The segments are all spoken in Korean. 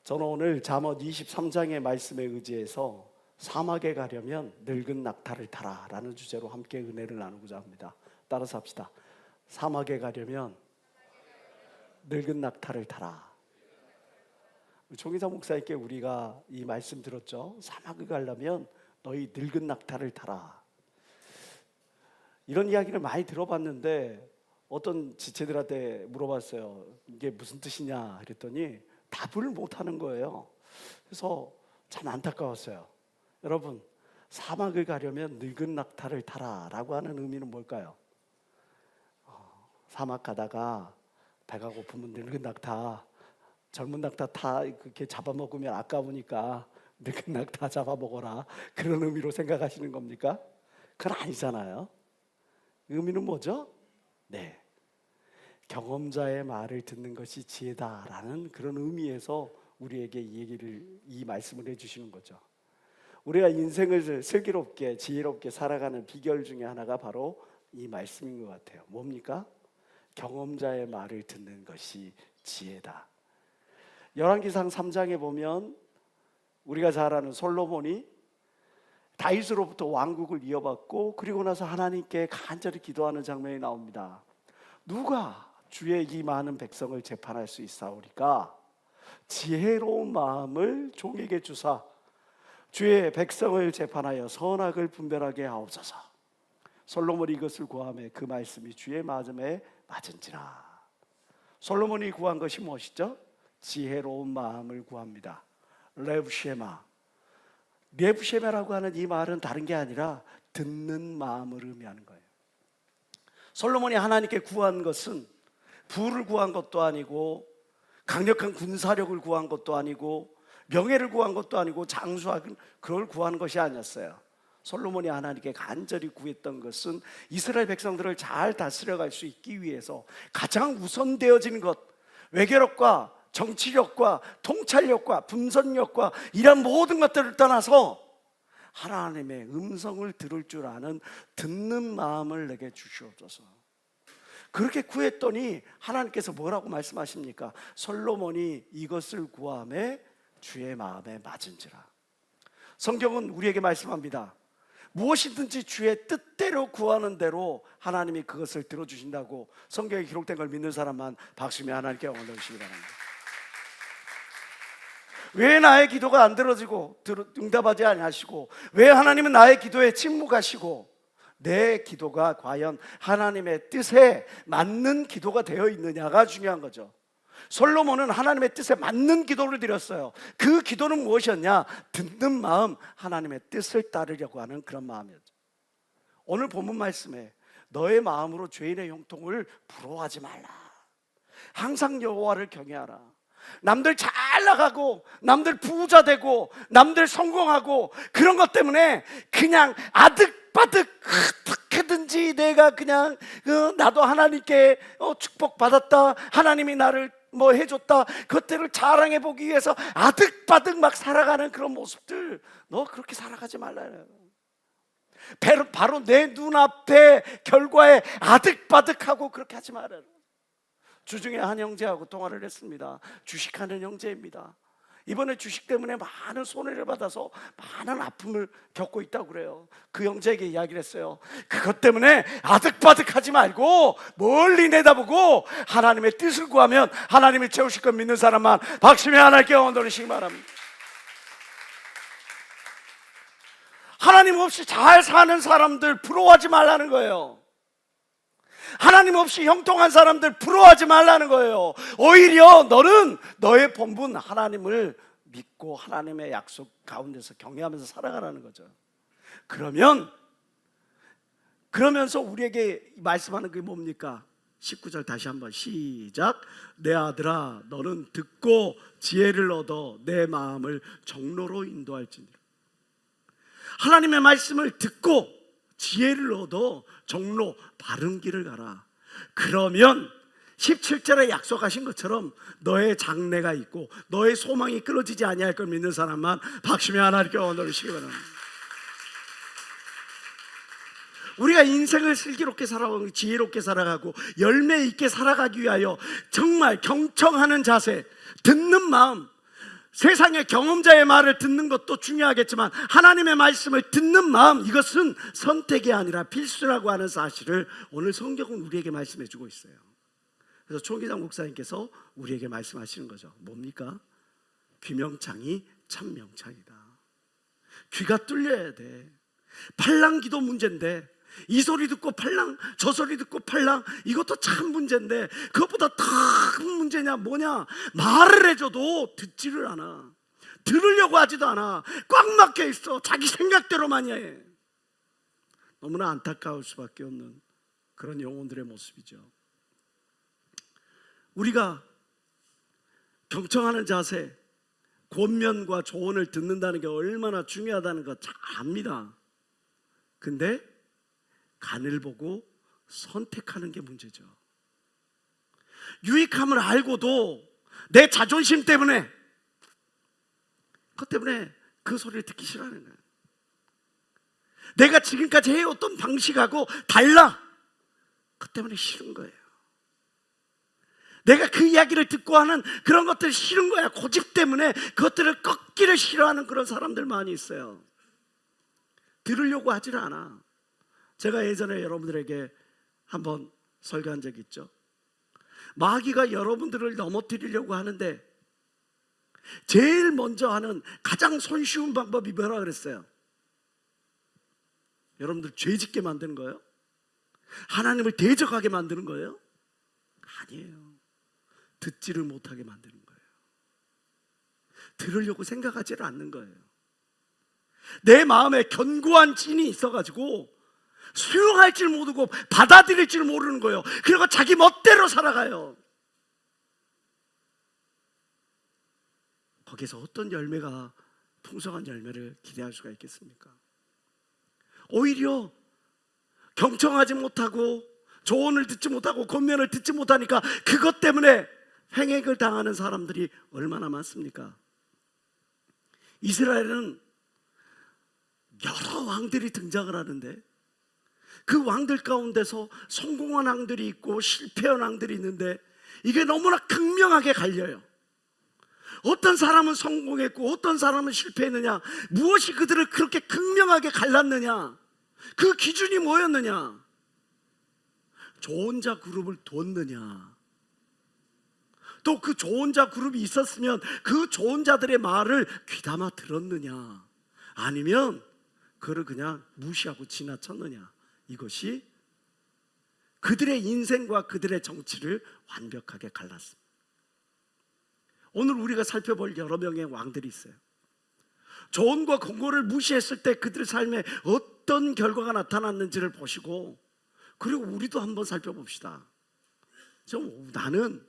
저는 오늘 잠언 23장의 말씀에 의지해서 사막에 가려면 늙은 낙타를 타라 라는 주제로 함께 은혜를 나누고자 합니다. 따라서 합시다. 사막에 가려면 늙은 낙타를 타라. 총희사 목사님께 우리가 이 말씀 들었죠. 사막에 가려면 너희 늙은 낙타를 타라. 이런 이야기를 많이 들어봤는데 어떤 지체들한테 물어봤어요. 이게 무슨 뜻이냐 그랬더니 답을 못하는 거예요. 그래서 참 안타까웠어요. 여러분, 사막을 가려면 늙은 낙타를 타라 라고 하는 의미는 뭘까요? 사막 가다가 배가 고프면 늙은 낙타, 젊은 낙타 그렇게 잡아먹으면 아까우니까 늙은 낙타 잡아먹어라, 그런 의미로 생각하시는 겁니까? 그건 아니잖아요. 의미는 뭐죠? 네, 경험자의 말을 듣는 것이 지혜다라는 그런 의미에서 우리에게 이 말씀을 해주시는 거죠. 우리가 인생을 슬기롭게 지혜롭게 살아가는 비결 중에 하나가 바로 이 말씀인 것 같아요. 뭡니까? 경험자의 말을 듣는 것이 지혜다. 열왕기상 3장에 보면 우리가 잘 아는 솔로몬이 다윗으로부터 왕국을 이어받고 그리고 나서 하나님께 간절히 기도하는 장면이 나옵니다. 누가 주의 이 많은 백성을 재판할 수 있사오리까? 지혜로운 마음을 종에게 주사 주의 백성을 재판하여 선악을 분별하게 하옵소서. 솔로몬이 이것을 구하매 그 말씀이 주의 마음에 맞은지라. 솔로몬이 구한 것이 무엇이죠? 지혜로운 마음을 구합니다. 레브쉐마라고 하는 이 말은 다른 게 아니라 듣는 마음을 의미하는 거예요. 솔로몬이 하나님께 구한 것은 부를 구한 것도 아니고 강력한 군사력을 구한 것도 아니고 명예를 구한 것도 아니고 장수하긴 그걸 구하는 것이 아니었어요. 솔로몬이 하나님께 간절히 구했던 것은 이스라엘 백성들을 잘 다스려갈 수 있기 위해서 가장 우선되어지는 것, 외교력과 정치력과 통찰력과 분선력과 이런 모든 것들을 떠나서 하나님의 음성을 들을 줄 아는 듣는 마음을 내게 주시옵소서. 그렇게 구했더니 하나님께서 뭐라고 말씀하십니까? 솔로몬이 이것을 구하매 주의 마음에 맞은지라. 성경은 우리에게 말씀합니다. 무엇이든지 주의 뜻대로 구하는 대로 하나님이 그것을 들어주신다고 성경에 기록된 걸 믿는 사람만 박수며 하나님께 영광 돌리시기 바랍니다. 왜 나의 기도가 안 들어지고 응답하지 아니하시고 왜 하나님은 나의 기도에 침묵하시고 내 기도가 과연 하나님의 뜻에 맞는 기도가 되어 있느냐가 중요한 거죠. 솔로몬은 하나님의 뜻에 맞는 기도를 드렸어요. 그 기도는 무엇이었냐? 듣는 마음, 하나님의 뜻을 따르려고 하는 그런 마음이었죠. 오늘 본문 말씀에 너의 마음으로 죄인의 형통을 부러워하지 말라. 항상 여호와를 경외하라. 남들 잘 나가고 남들 부자 되고 남들 성공하고 그런 것 때문에 그냥 아득바득 어떻게든지 내가 그냥 나도 하나님께 축복받았다, 하나님이 나를 뭐 해줬다, 그것들을 자랑해 보기 위해서 아득바득 막 살아가는 그런 모습들, 너 그렇게 살아가지 말라요. 바로 내 눈앞에 결과에 아득바득하고 그렇게 하지 말아요. 주중에 한 형제하고 통화를 했습니다. 주식하는 형제입니다. 이번에 주식 때문에 많은 손해를 받아서 많은 아픔을 겪고 있다고 그래요. 그 형제에게 이야기를 했어요. 그것 때문에 아득바득하지 말고 멀리 내다보고 하나님의 뜻을 구하면 하나님이 채우실 것 믿는 사람만 박수며 하나님께 영광 돌리시기 바랍니다. 하나님 없이 잘 사는 사람들 부러워하지 말라는 거예요. 하나님 없이 형통한 사람들 부러워하지 말라는 거예요. 오히려 너는 너의 본분 하나님을 믿고 하나님의 약속 가운데서 경외하면서 살아가라는 거죠. 그러면서 우리에게 말씀하는 게 뭡니까? 19절 다시 한번 시작. 내 아들아 너는 듣고 지혜를 얻어 내 마음을 정로로 인도할지니라. 하나님의 말씀을 듣고 지혜를 얻어 정로 바른 길을 가라. 그러면 17절에 약속하신 것처럼 너의 장래가 있고 너의 소망이 끊어지지 아니할 걸 믿는 사람만 박수며 하나님께 영광 돌리시기 바랍니다. 우리가 인생을 슬기롭게 살아가고 지혜롭게 살아가고 열매 있게 살아가기 위하여 정말 경청하는 자세, 듣는 마음, 세상의 경험자의 말을 듣는 것도 중요하겠지만 하나님의 말씀을 듣는 마음, 이것은 선택이 아니라 필수라고 하는 사실을 오늘 성경은 우리에게 말씀해 주고 있어요. 그래서 총기장 목사님께서 우리에게 말씀하시는 거죠. 뭡니까? 귀명창이 참 명창이다. 귀가 뚫려야 돼. 팔랑기도 문제인데, 이 소리 듣고 팔랑, 저 소리 듣고 팔랑, 이것도 참 문제인데, 그것보다 더 큰 문제냐 뭐냐, 말을 해줘도 듣지를 않아. 들으려고 하지도 않아. 꽉 막혀 있어. 자기 생각대로만 해. 너무나 안타까울 수밖에 없는 그런 영혼들의 모습이죠. 우리가 경청하는 자세, 권면과 조언을 듣는다는 게 얼마나 중요하다는 거 잘 압니다. 근데 간을 보고 선택하는 게 문제죠. 유익함을 알고도 내 자존심 때문에, 그것 때문에 그 소리를 듣기 싫어하는 거예요. 내가 지금까지 해왔던 방식하고 달라, 그것 때문에 싫은 거예요. 내가 그 이야기를 듣고 하는 그런 것들이 싫은 거야. 고집 때문에 그것들을 꺾기를 싫어하는 그런 사람들 많이 있어요. 들으려고 하질 않아. 제가 예전에 여러분들에게 한번 설교한 적이 있죠. 마귀가 여러분들을 넘어뜨리려고 하는데 제일 먼저 하는 가장 손쉬운 방법이 뭐라 그랬어요? 여러분들 죄 짓게 만드는 거예요? 하나님을 대적하게 만드는 거예요? 아니에요. 듣지를 못하게 만드는 거예요. 들으려고 생각하지를 않는 거예요. 내 마음에 견고한 진이 있어가지고 수용할 줄 모르고 받아들일 줄 모르는 거예요. 그리고 자기 멋대로 살아가요. 거기서 어떤 열매가, 풍성한 열매를 기대할 수가 있겠습니까? 오히려 경청하지 못하고 조언을 듣지 못하고 권면을 듣지 못하니까 그것 때문에 횡액을 당하는 사람들이 얼마나 많습니까? 이스라엘은 여러 왕들이 등장을 하는데 그 왕들 가운데서 성공한 왕들이 있고 실패한 왕들이 있는데 이게 너무나 극명하게 갈려요. 어떤 사람은 성공했고 어떤 사람은 실패했느냐, 무엇이 그들을 그렇게 극명하게 갈랐느냐, 그 기준이 뭐였느냐? 좋은 자 그룹을 뒀느냐, 또 그 좋은 자 그룹이 있었으면 그 좋은 자들의 말을 귀담아 들었느냐, 아니면 그를 그냥 무시하고 지나쳤느냐, 이것이 그들의 인생과 그들의 정치를 완벽하게 갈랐습니다. 오늘 우리가 살펴볼 여러 명의 왕들이 있어요. 조언과 권고를 무시했을 때 그들의 삶에 어떤 결과가 나타났는지를 보시고, 그리고 우리도 한번 살펴봅시다. 나는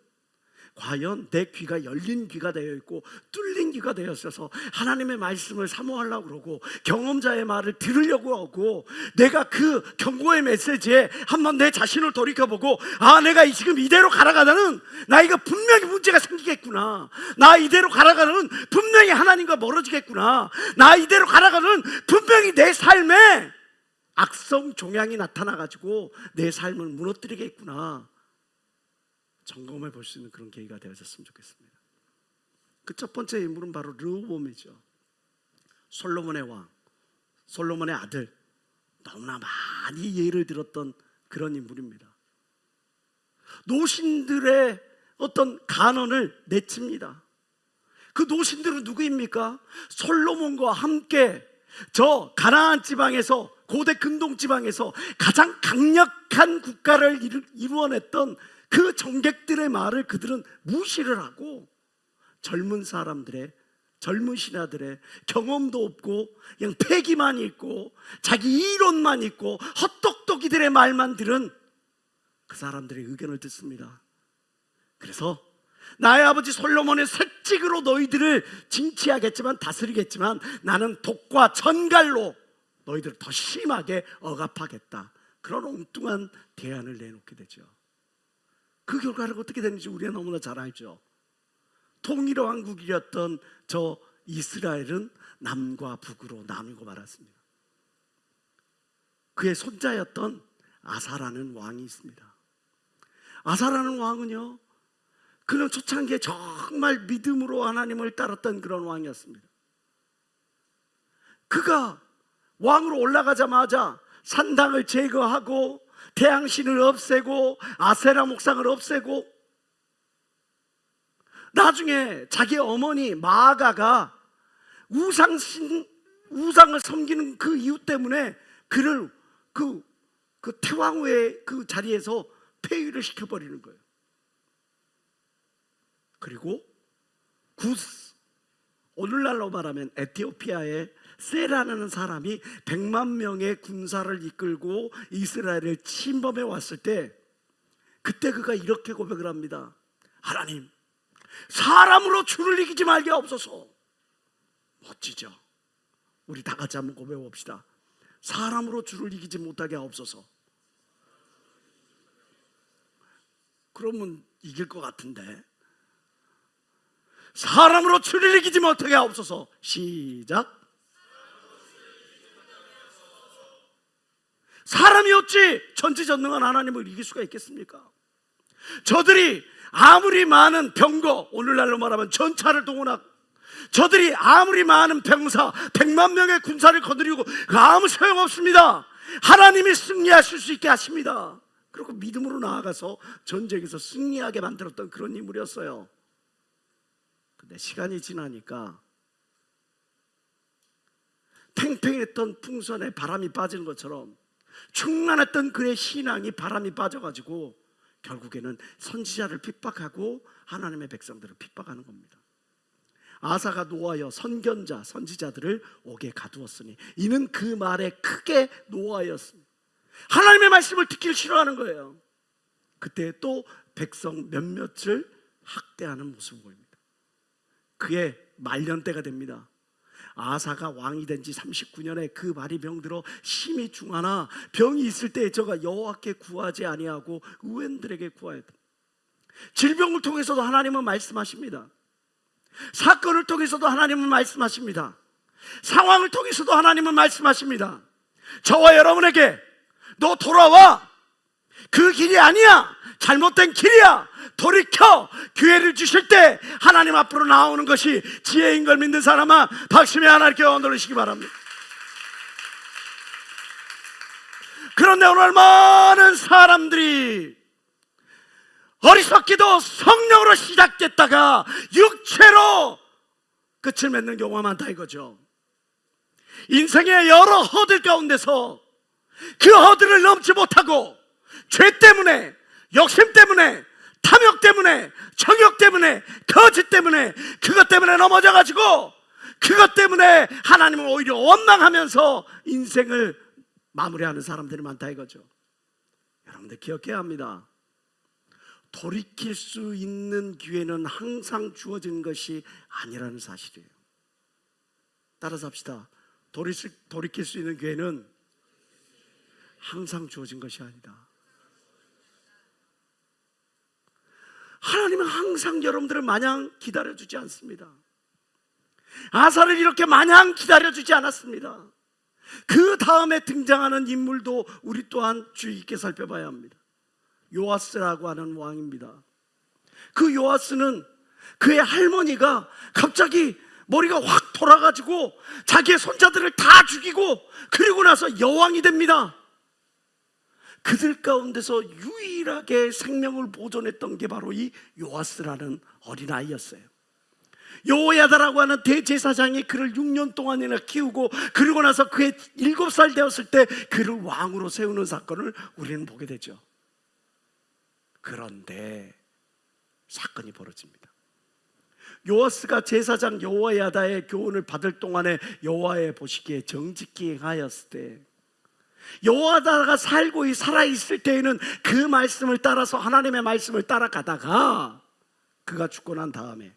과연 내 귀가 열린 귀가 되어 있고 뚫린 귀가 되어 있어서 하나님의 말씀을 사모하려고 그러고 경험자의 말을 들으려고 하고, 내가 그 경고의 메시지에 한번 내 자신을 돌이켜보고, 아, 내가 지금 이대로 가다가는 나 이거 분명히 문제가 생기겠구나, 나 이대로 가다가는 분명히 하나님과 멀어지겠구나, 나 이대로 가다가는 분명히 내 삶에 악성 종양이 나타나가지고 내 삶을 무너뜨리겠구나, 점검해 볼 수 있는 그런 계기가 되어졌으면 좋겠습니다. 그 첫 번째 인물은 바로 르호보암이죠. 솔로몬의 왕, 솔로몬의 아들, 너무나 많이 예를 들었던 그런 인물입니다. 노신들의 어떤 간언을 내칩니다. 그 노신들은 누구입니까? 솔로몬과 함께 저 가나안 지방에서, 고대 근동 지방에서 가장 강력한 국가를 이루어냈던 그 정객들의 말을 그들은 무시를 하고, 젊은 사람들의, 젊은 신하들의 경험도 없고 그냥 패기만 있고 자기 이론만 있고 헛똑똑이들의 말만 들은 그 사람들의 의견을 듣습니다. 그래서 나의 아버지 솔로몬의 색직으로 너희들을 징치하겠지만, 다스리겠지만, 나는 독과 전갈로 너희들을 더 심하게 억압하겠다, 그런 엉뚱한 대안을 내놓게 되죠. 그 결과를 어떻게 됐는지 우리가 너무나 잘 알죠. 통일 왕국이었던 저 이스라엘은 남과 북으로 나뉘고 말았습니다. 그의 손자였던 아사라는 왕이 있습니다. 아사라는 왕은요, 그는 초창기에 정말 믿음으로 하나님을 따랐던 그런 왕이었습니다. 그가 왕으로 올라가자마자 산당을 제거하고 태양신을 없애고 아세라 목상을 없애고, 나중에 자기 어머니 마아가가 우상을 섬기는 그 이유 때문에 그를 그 태왕후의 그 자리에서 폐위를 시켜버리는 거예요. 그리고 구스, 오늘날로 말하면 에티오피아의 세라는 사람이 100만 명의 군사를 이끌고 이스라엘을 침범해 왔을 때, 그때 그가 이렇게 고백을 합니다. 하나님, 사람으로 주를 이기지 말게 하옵소서. 멋지죠? 우리 다 같이 한번 고백해 봅시다. 사람으로 주를 이기지 못하게 하옵소서. 그러면 이길 것 같은데. 사람으로 주를 이기지 못하게 하옵소서. 시작. 사람이 어찌 전지전능한 하나님을 이길 수가 있겠습니까? 저들이 아무리 많은 병거, 오늘날로 말하면 전차를 동원하고, 저들이 아무리 많은 병사 100만 명의 군사를 거느리고 아무 소용없습니다. 하나님이 승리하실 수 있게 하십니다. 그리고 믿음으로 나아가서 전쟁에서 승리하게 만들었던 그런 인물이었어요. 근데 시간이 지나니까 팽팽했던 풍선에 바람이 빠지는 것처럼 충만했던 그의 신앙이 바람이 빠져가지고 결국에는 선지자를 핍박하고 하나님의 백성들을 핍박하는 겁니다. 아사가 노하여 선견자 선지자들을 옥에 가두었으니 이는 그 말에 크게 노하였습니다. 하나님의 말씀을 듣기를 싫어하는 거예요. 그때 또 백성 몇몇을 학대하는 모습을 보입니다. 그의 말년 때가 됩니다. 아사가 왕이 된 지 39년에 그 말이 병들어 심히 중하나 병이 있을 때 저가 여호와께 구하지 아니하고 의원들에게 구하였다. 질병을 통해서도 하나님은 말씀하십니다. 사건을 통해서도 하나님은 말씀하십니다. 상황을 통해서도 하나님은 말씀하십니다. 저와 여러분에게 너 돌아와, 그 길이 아니야, 잘못된 길이야, 돌이켜, 기회를 주실 때 하나님 앞으로 나오는 것이 지혜인 걸 믿는 사람아 박심에 하나님께 ond르시기 바랍니다. 그런데 오늘 많은 사람들이 어리석기도 성령으로 시작됐다가 육체로 끝을 맺는 경우가 많다 이거죠. 인생의 여러 허들 가운데서 그 허들을 넘지 못하고 죄 때문에, 욕심 때문에, 탐욕 때문에, 정욕 때문에, 거짓 때문에, 그것 때문에 넘어져가지고 그것 때문에 하나님을 오히려 원망하면서 인생을 마무리하는 사람들이 많다 이거죠. 여러분들 기억해야 합니다. 돌이킬 수 있는 기회는 항상 주어지는 것이 아니라는 사실이에요. 따라서 합시다. 돌이킬 수 있는 기회는 항상 주어진 것이 아니다. 하나님은 항상 여러분들을 마냥 기다려주지 않습니다. 아사를 이렇게 마냥 기다려주지 않았습니다. 그 다음에 등장하는 인물도 우리 또한 주의 깊게 살펴봐야 합니다. 요아스라고 하는 왕입니다. 그 요아스는 그의 할머니가 갑자기 머리가 확 돌아가지고 자기의 손자들을 다 죽이고 그리고 나서 여왕이 됩니다. 그들 가운데서 유일하게 생명을 보존했던 게 바로 이 요아스라는 어린아이였어요. 여호야다라고 하는 대제사장이 그를 6년 동안이나 키우고 그리고 나서 그의 7살 되었을 때 그를 왕으로 세우는 사건을 우리는 보게 되죠. 그런데 사건이 벌어집니다. 요아스가 제사장 여호야다의 교훈을 받을 동안에 여호와의 보시기에 정직히 행하였을 때, 여호야다가 살고 살아있을 때에는 그 말씀을 따라서 하나님의 말씀을 따라가다가 그가 죽고 난 다음에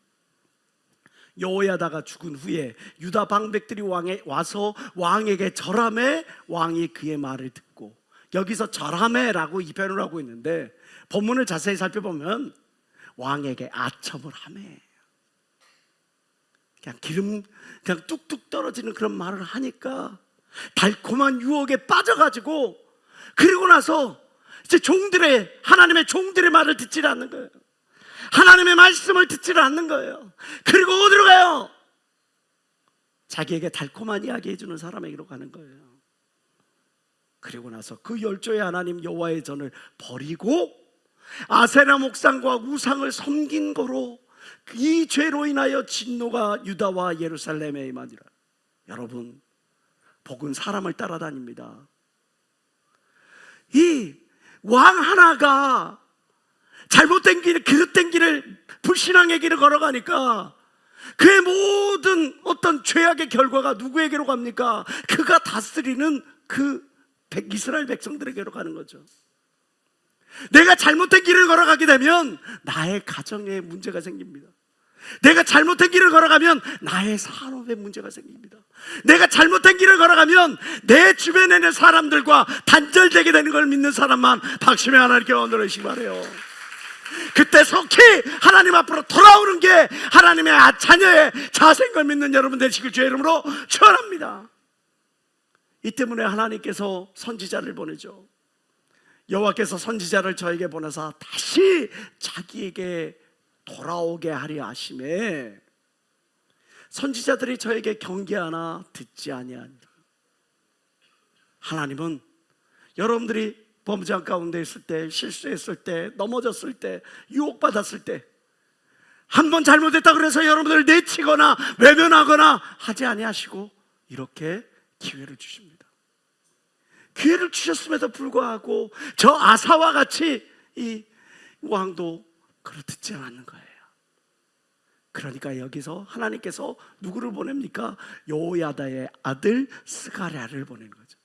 여호야다가 죽은 후에 유다 방백들이 와서 왕에게 절하매 왕이 그의 말을 듣고, 여기서 절하매라고 이 표현을 하고 있는데 본문을 자세히 살펴보면 왕에게 아첨을 하매, 그냥 뚝뚝 떨어지는 그런 말을 하니까 달콤한 유혹에 빠져가지고 그리고 나서 이제 하나님의 종들의 말을 듣지 않는 거예요. 하나님의 말씀을 듣지를 않는 거예요. 그리고 어디로 가요? 자기에게 달콤한 이야기 해주는 사람에게로 가는 거예요. 그리고 나서 그 열조의 하나님 여호와의 전을 버리고 아세라 목상과 우상을 섬긴 거로 이 죄로 인하여 진노가 유다와 예루살렘에 임하니라. 여러분, 복은 사람을 따라다닙니다. 이 왕 하나가 잘못된 길, 그릇된 길을, 불신앙의 길을 걸어가니까 그의 모든 어떤 죄악의 결과가 누구에게로 갑니까? 그가 다스리는 그 이스라엘 백성들에게로 가는 거죠. 내가 잘못된 길을 걸어가게 되면 나의 가정에 문제가 생깁니다. 내가 잘못된 길을 걸어가면 나의 산업에 문제가 생깁니다. 내가 잘못된 길을 걸어가면 내 주변에 있는 사람들과 단절되게 되는 걸 믿는 사람만 박심의 하나님께 원하시기 바라요. 그때 속히 하나님 앞으로 돌아오는 게 하나님의 자녀의 자세인 걸 믿는 여러분 되시길 주의 이름으로 축원합니다. 이 때문에 하나님께서 선지자를 보내죠. 여호와께서 선지자를 저에게 보내사 다시 자기에게 돌아오게 하려 하심에 선지자들이 저에게 경계하나 듣지 아니하니라. 하나님은 여러분들이 범죄한 가운데 있을 때, 실수했을 때, 넘어졌을 때, 유혹받았을 때, 한 번 잘못했다고 해서 여러분들을 내치거나 외면하거나 하지 아니하시고 이렇게 기회를 주십니다. 기회를 주셨음에도 불구하고 저 아사와 같이 이 왕도 그걸 듣지 않는 거예요. 그러니까 여기서 하나님께서 누구를 보냅니까? 여호야다의 아들 스가랴를 보낸 거죠.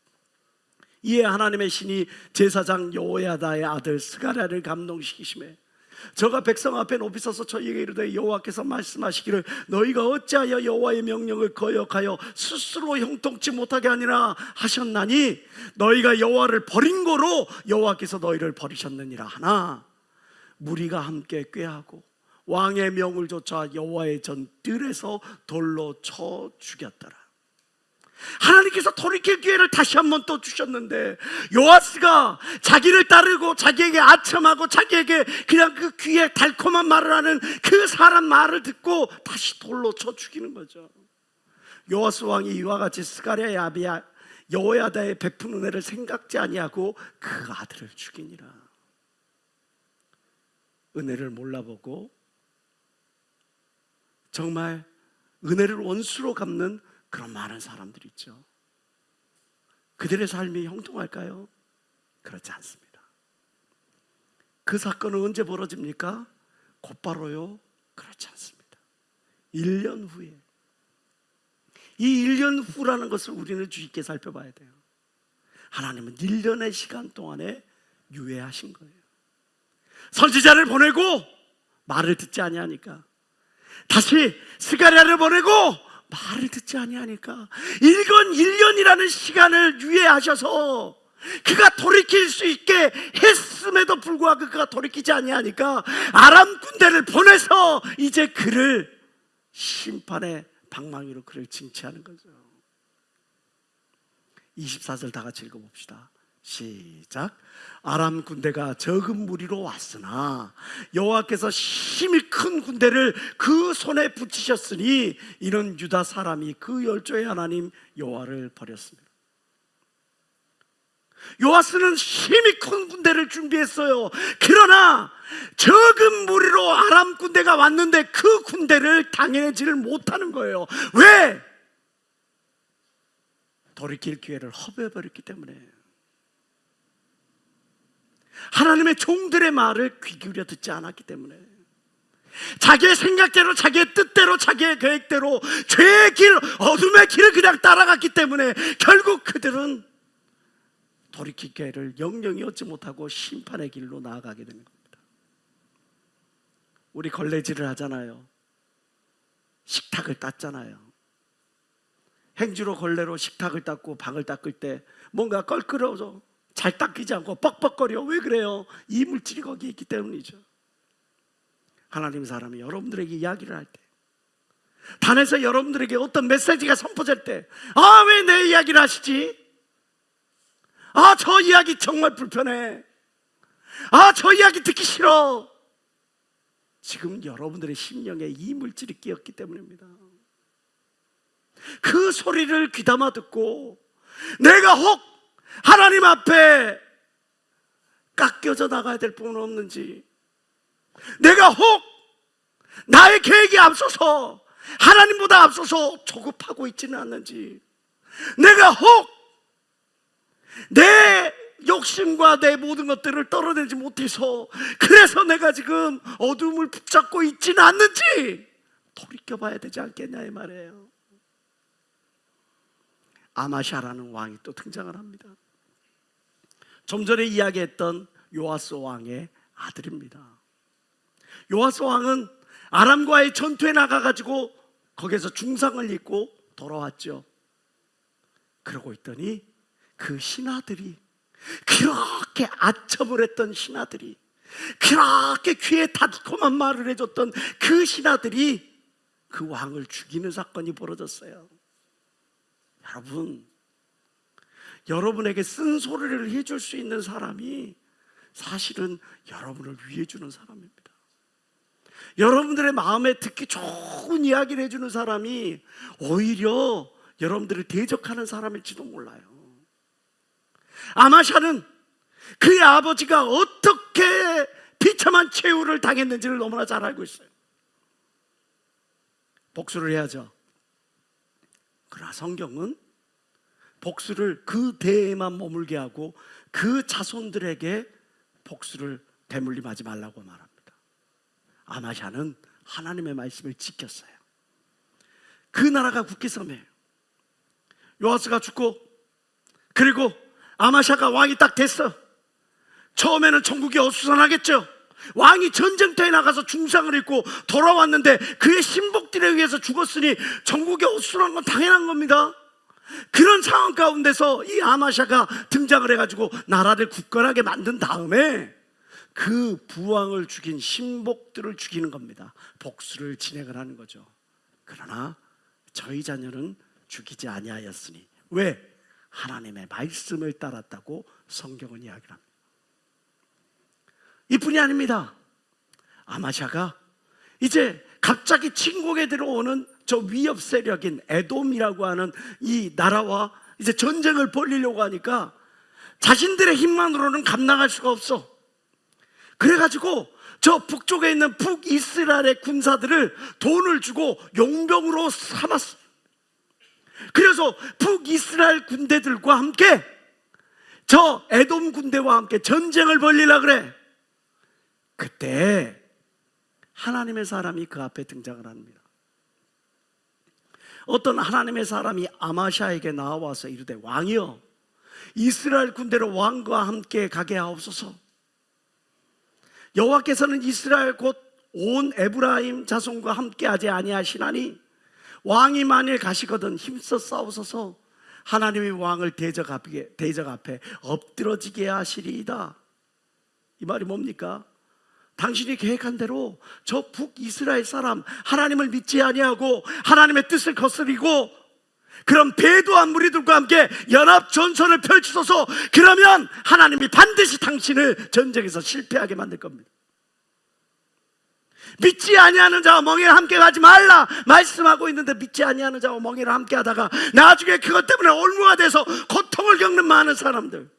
이에 하나님의 신이 제사장 여호야다의 아들 스가랴를 감동시키심에 저가 백성 앞에 높이 서서 저희에게 이르되 여호와께서 말씀하시기를 너희가 어찌하여 여호와의 명령을 거역하여 스스로 형통치 못하게 하니라 하셨나니 너희가 여호와를 버린 거로 여호와께서 너희를 버리셨느니라 하나 무리가 함께 꾀하고 왕의 명을 조차 여호와의 전 뜰에서 돌로 쳐 죽였더라. 하나님께서 돌이킬 기회를 다시 한번 또 주셨는데 요아스가 자기를 따르고 자기에게 아첨하고 자기에게 그냥 그 귀에 달콤한 말을 하는 그 사람 말을 듣고 다시 돌로 쳐 죽이는 거죠. 요아스 왕이 이와 같이 스가랴의 아비야 여호야다의 베푼 은혜를 생각지 아니하고 그 아들을 죽이니라. 은혜를 몰라보고 정말 은혜를 원수로 갚는 그런 많은 사람들이 있죠. 그들의 삶이 형통할까요? 그렇지 않습니다. 그 사건은 언제 벌어집니까? 곧바로요? 그렇지 않습니다. 1년 후에. 이 1년 후라는 것을 우리는 주의 깊게 살펴봐야 돼요. 하나님은 1년의 시간 동안에 유예하신 거예요. 선지자를 보내고 말을 듣지 아니하니까 다시 스가랴를 보내고 말을 듣지 아니하니까 이건 1년이라는 시간을 유예하셔서 그가 돌이킬 수 있게 했음에도 불구하고 그가 돌이키지 아니하니까 아람 군대를 보내서 이제 그를 심판의 방망이로 그를 징치하는 거죠. 24절 다 같이 읽어봅시다. 시작. 아람 군대가 적은 무리로 왔으나 여호와께서 힘이 큰 군대를 그 손에 붙이셨으니 이는 유다 사람이 그 열조의 하나님 여호와를 버렸습니다. 요아스는 힘이 큰 군대를 준비했어요. 그러나 적은 무리로 아람 군대가 왔는데 그 군대를 당해내지를 못하는 거예요. 왜? 돌이킬 기회를 허비해버렸기 때문에. 하나님의 종들의 말을 귀 기울여 듣지 않았기 때문에, 자기의 생각대로 자기의 뜻대로 자기의 계획대로 죄의 길, 어둠의 길을 그냥 따라갔기 때문에 결국 그들은 돌이킬 기회를 영영이 얻지 못하고 심판의 길로 나아가게 되는 겁니다. 우리 걸레질을 하잖아요. 식탁을 닦잖아요. 행주로 걸레로 식탁을 닦고 방을 닦을 때 뭔가 껄끄러워져 잘 닦이지 않고 뻑뻑거려. 왜 그래요? 이물질이 거기에 있기 때문이죠. 하나님 사람이 여러분들에게 이야기를 할 때, 단에서 여러분들에게 어떤 메시지가 선포될 때, 아, 왜 내 이야기를 하시지? 아, 저 이야기 정말 불편해. 아, 저 이야기 듣기 싫어. 지금 여러분들의 심령에 이물질이 끼었기 때문입니다. 그 소리를 귀담아 듣고 내가 혹 하나님 앞에 깎여져 나가야 될 부분은 없는지, 내가 혹 나의 계획이 앞서서 하나님보다 앞서서 조급하고 있지는 않는지, 내가 혹 내 욕심과 내 모든 것들을 떨어내지 못해서 그래서 내가 지금 어둠을 붙잡고 있지는 않는지 돌이켜봐야 되지 않겠냐 이 말이에요. 아마샤라는 왕이 또 등장을 합니다. 좀 전에 이야기했던 요아스 왕의 아들입니다. 요아스 왕은 아람과의 전투에 나가가지고 거기에서 중상을 입고 돌아왔죠. 그러고 있더니 그 신하들이, 그렇게 아첨을 했던 신하들이, 그렇게 귀에 달콤한 말을 해줬던 그 신하들이 그 왕을 죽이는 사건이 벌어졌어요. 여러분, 여러분에게 쓴소리를 해줄 수 있는 사람이 사실은 여러분을 위해 주는 사람입니다. 여러분들의 마음에 듣기 좋은 이야기를 해주는 사람이 오히려 여러분들을 대적하는 사람일지도 몰라요. 아마샤는 그의 아버지가 어떻게 비참한 최후를 당했는지를 너무나 잘 알고 있어요. 복수를 해야죠. 그러나 성경은 복수를 그 대에만 머물게 하고 그 자손들에게 복수를 대물림하지 말라고 말합니다. 아마샤는 하나님의 말씀을 지켰어요. 그 나라가 굳게 서매요. 요아스가 죽고, 그리고 아마샤가 왕이 딱 됐어. 처음에는 전국이 어수선하겠죠. 왕이 전쟁터에 나가서 중상을 입고 돌아왔는데 그의 신복들에 의해서 죽었으니 전국이 어수선한 건 당연한 겁니다. 그런 상황 가운데서 이 아마샤가 등장을 해가지고 나라를 굳건하게 만든 다음에 그 부왕을 죽인 신복들을 죽이는 겁니다. 복수를 진행을 하는 거죠. 그러나 저희 자녀는 죽이지 아니하였으니, 왜? 하나님의 말씀을 따랐다고 성경은 이야기를 합니다. 이뿐이 아닙니다. 아마샤가 이제 갑자기 침공에 들어오는 저 위협 세력인 에돔이라고 하는 이 나라와 이제 전쟁을 벌이려고 하니까 자신들의 힘만으로는 감당할 수가 없어. 그래가지고 저 북쪽에 있는 북이스라엘의 군사들을 돈을 주고 용병으로 삼았어. 그래서 북이스라엘 군대들과 함께 저 에돔 군대와 함께 전쟁을 벌이려고 그래. 그때 하나님의 사람이 그 앞에 등장을 합니다. 어떤 하나님의 사람이 아마샤에게 나와서 이르되, 왕이여, 이스라엘 군대로 왕과 함께 가게 하옵소서. 여호와께서는 이스라엘 곧 온 에브라임 자손과 함께 하지 아니하시나니 왕이 만일 가시거든 힘써 싸우소서. 하나님이 왕을 대적 앞에 엎드러지게 하시리이다. 이 말이 뭡니까? 당신이 계획한 대로 저 북이스라엘 사람, 하나님을 믿지 아니하고 하나님의 뜻을 거스리고 그런 배도한 무리들과 함께 연합 전선을 펼치소서. 그러면 하나님이 반드시 당신을 전쟁에서 실패하게 만들 겁니다. 믿지 아니하는 자와 멍에를 함께 가지 말라 말씀하고 있는데, 믿지 아니하는 자와 멍에를 함께 하다가 나중에 그것 때문에 올무가 돼서 고통을 겪는 많은 사람들.